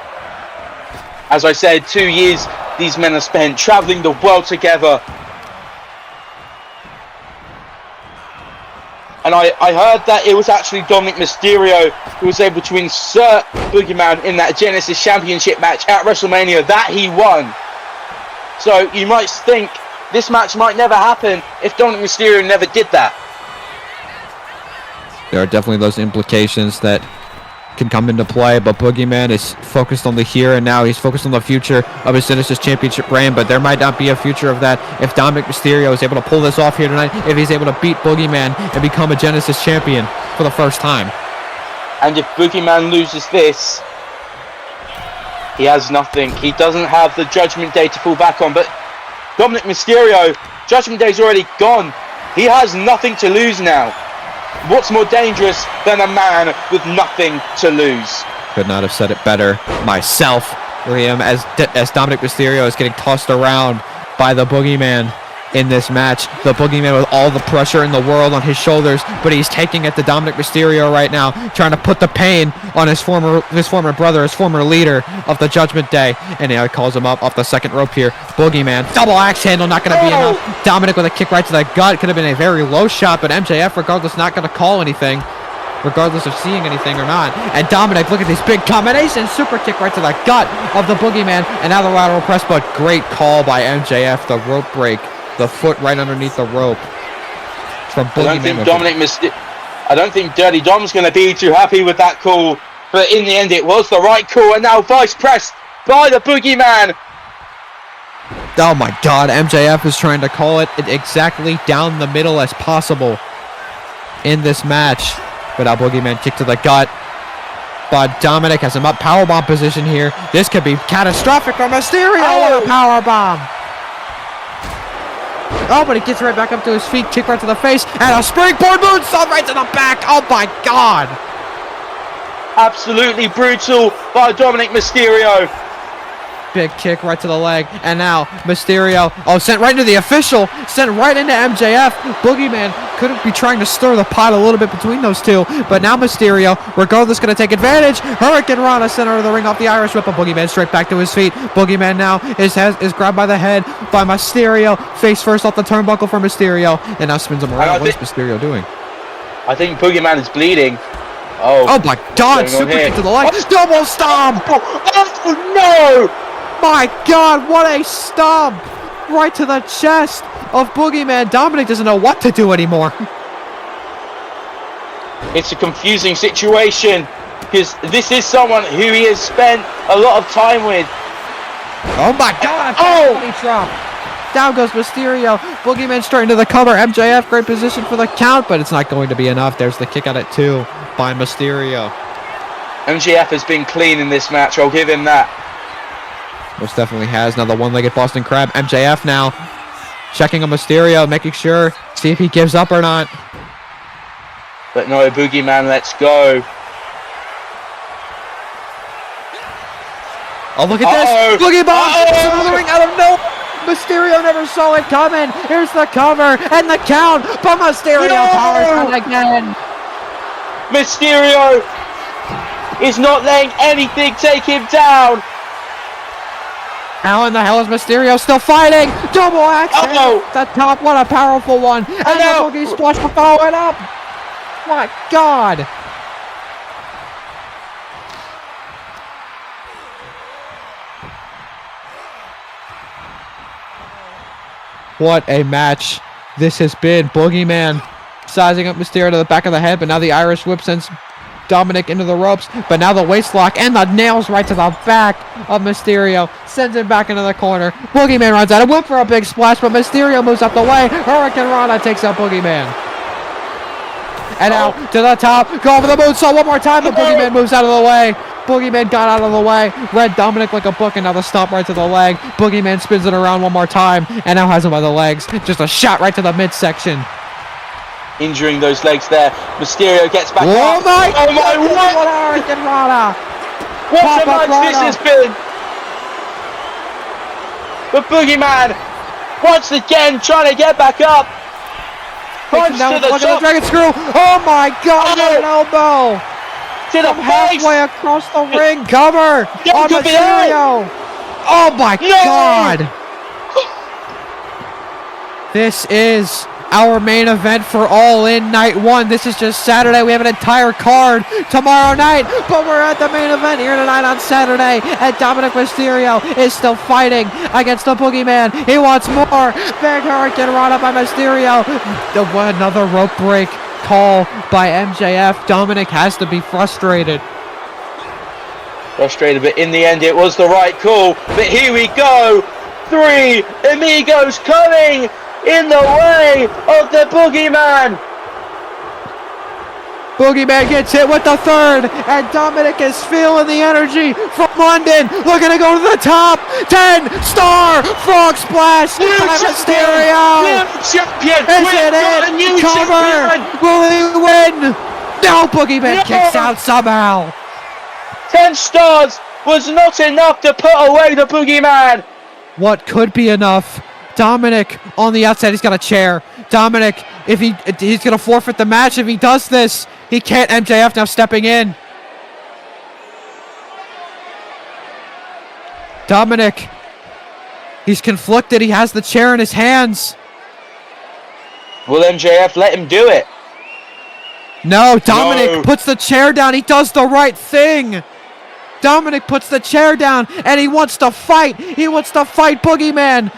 As I said, 2 years these men have spent traveling the world together. And I heard that it was actually Dominic Mysterio who was able to insert Boogeyman in that Genesis Championship match at WrestleMania that he won. So you might think this match might never happen if Dominic Mysterio never did that. There are definitely those implications that can come into play, but Boogeyman is focused on the here and now. He's focused on the future of his Genesis Championship reign, but there might not be a future of that if Dominic Mysterio is able to pull this off here tonight, if he's able to beat Boogeyman and become a Genesis champion for the first time. And if Boogeyman loses this, he has nothing. He doesn't have the Judgment Day to fall back on, but Dominic Mysterio, Judgment Day's already gone. He has nothing to lose now. What's more dangerous than a man with nothing to lose? Could not have said it better myself, Liam, as Dominic Mysterio is getting tossed around by the Boogeyman in this match. The Boogeyman with all the pressure in the world on his shoulders, but he's taking it to Dominic Mysterio right now, trying to put the pain on his former brother, his former leader of the Judgment Day. And now he calls him up off the second rope here. Boogeyman, double axe handle, not going to be enough. Dominic with a kick right to the gut. Could have been a very low shot, but MJF, regardless, not going to call anything, regardless of seeing anything or not. And Dominic, look at these big combinations. Super kick right to the gut of the Boogeyman. And now the lateral press, but great call by MJF. The rope break. The foot right underneath the rope. From Boogeyman. I don't think Dirty Dom's going to be too happy with that call. But in the end, it was the right call. And now vice pressed by the Boogeyman. Oh my God, MJF is trying to call it exactly down the middle as possible in this match. But now Boogeyman kick to the gut. But Dominic has him up powerbomb position here. This could be catastrophic for Mysterio. What a powerbomb. Oh, but he gets right back up to his feet, kick right to the face, and a springboard moonsault right to the back. Oh my God. Absolutely brutal by Dominic Mysterio. Big kick right to the leg, and now Mysterio, sent right into the official, sent right into MJF. Boogeyman could be trying to stir the pot a little bit between those two, but now Mysterio, regardless, going to take advantage. Hurricane Rana, center of the ring off the Irish Whip, but Boogeyman straight back to his feet. Boogeyman now is grabbed by the head by Mysterio, face first off the turnbuckle for Mysterio, and now spins him around. What is Mysterio doing? I think Boogeyman is bleeding. Oh my God, super kick to the leg. Double stomp! Oh no! My God, what a stomp! Right to the chest of Boogeyman. Dominic doesn't know what to do anymore. It's a confusing situation because this is someone who he has spent a lot of time with. Oh my God! Drop. Down goes Mysterio. Boogeyman straight into the cover. MJF, great position for the count, but it's not going to be enough. There's the kick out at 2 by Mysterio. MJF has been clean in this match. I'll give him that. Most definitely has. Now the one-legged Boston Crab. MJF now checking on Mysterio, making sure, see if he gives up or not. But no, Boogeyman, let's go. Oh, look at Uh-oh. this. Boogie Bomb Uh-oh. smothering out of nowhere. Mysterio never saw it coming. Here's the cover and the count. But Mysterio powers on again. Mysterio is not letting anything take him down. How in the hell is Mysterio still fighting? Double axe. Uh-oh. The top. What a powerful one. And now- the Boogie Splash to follow it up. My God. What a match this has been. Boogeyman sizing up Mysterio to the back of the head, but now the Irish whip sends Dominic into the ropes, but now the waist lock and the nails right to the back of Mysterio sends him back into the corner. Boogeyman runs out of whip for a big splash, but Mysterio moves up the way. Hurricane Rana takes out Boogeyman. And now to the top, go for the moonsault one more time, but Boogeyman moves out of the way. Boogeyman got out of the way, read Dominic like a book, and now the stomp right to the leg. Boogeyman spins it around one more time, and now has him by the legs. Just a shot right to the midsection. Injuring those legs there. Mysterio gets back Oh up. my Oh my, God, what? Hurricane Rana. What a Papa match this Rana. has been. The Boogeyman, once again, trying to get back up. Punch Now to the look at the top, dragon screw. Oh my God, what an elbow. to the From face. halfway across the ring, cover on could be Mysterio. Oh my No. God. This is our main event for All In Night 1. This is just Saturday. We have an entire card tomorrow night, but we're at the main event here tonight on Saturday, and Dominic Mysterio is still fighting against the Boogeyman. He wants more. Big Hurricane Rana by Mysterio. Another rope break call by MJF. Dominic has to be frustrated. Frustrated, but in the end it was the right call. But here we go. 3 amigos coming in the way of the Boogeyman. Boogeyman gets hit with the third, and Dominic is feeling the energy from London. Looking to go to the top. 10-star frog splash by Mysterio. New champion. Is We've it got a it? new Cover. champion. Will he win? No, Boogeyman No. kicks out somehow. 10 stars was not enough to put away the Boogeyman. What could be enough? Dominic on the outside. He's got a chair. Dominic, if he's going to forfeit the match if he does this. He can't. MJF now stepping in. Dominic, he's conflicted. He has the chair in his hands. Will MJF let him do it? No, Dominic No. puts the chair down. He does the right thing. Dominic puts the chair down, and he wants to fight. He wants to fight Boogeyman.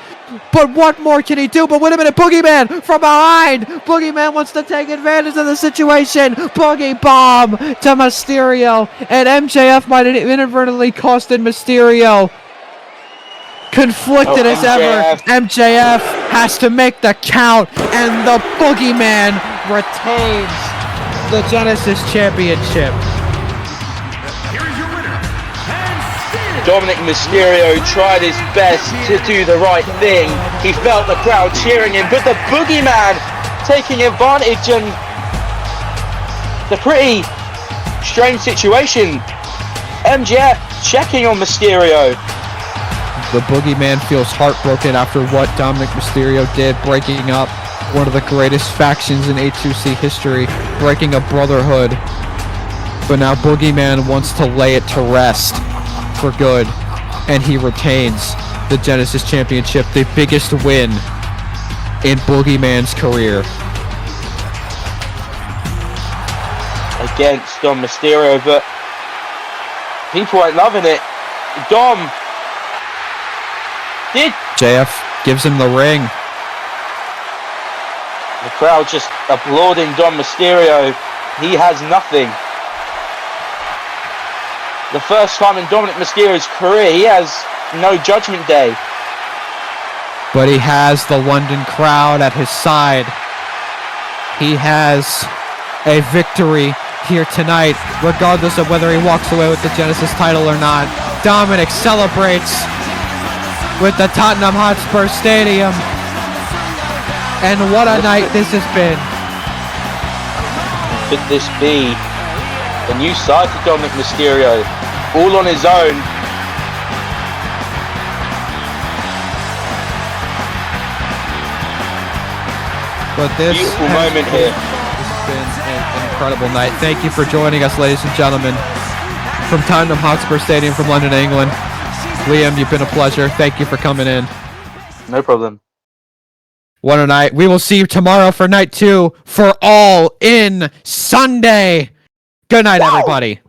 But what more can he do? But wait a minute, Boogeyman from behind. Boogeyman wants to take advantage of the situation. Boogie Bomb to Mysterio. And MJF might have inadvertently costed Mysterio. Conflicted as ever, MJF has to make the count, and the Boogeyman retains the Genesis Championship. Here is your winner, and Dominic Mysterio tried his best to do the right thing. He felt the crowd cheering him, but the Boogeyman taking advantage, and the pretty strange situation. MJF checking on Mysterio. The Boogeyman feels heartbroken after what Dominic Mysterio did, breaking up one of the greatest factions in A2C history, breaking a brotherhood. But now Boogeyman wants to lay it to rest for good, and he retains the Genesis Championship, the biggest win in Boogeyman's career. Against Dom Mysterio, but people ain't loving it. Dom did. JF gives him the ring. The crowd just applauding Dom Mysterio. He has nothing. The first time in Dominic Mysterio's career, he has no Judgment Day. But he has the London crowd at his side. He has a victory here tonight, regardless of whether he walks away with the Genesis title or not. Dominic celebrates with the Tottenham Hotspur Stadium. And what a night this has been. Could this be a new side to Dominic Mysterio? All on his own. But this Beautiful has moment here. been an incredible night. Thank you for joining us, ladies and gentlemen, from Tottenham Hotspur Stadium from London, England. Liam, you've been a pleasure. Thank you for coming in. No problem. What a night. We will see you tomorrow for night 2 for All In Sunday. Good night, everybody.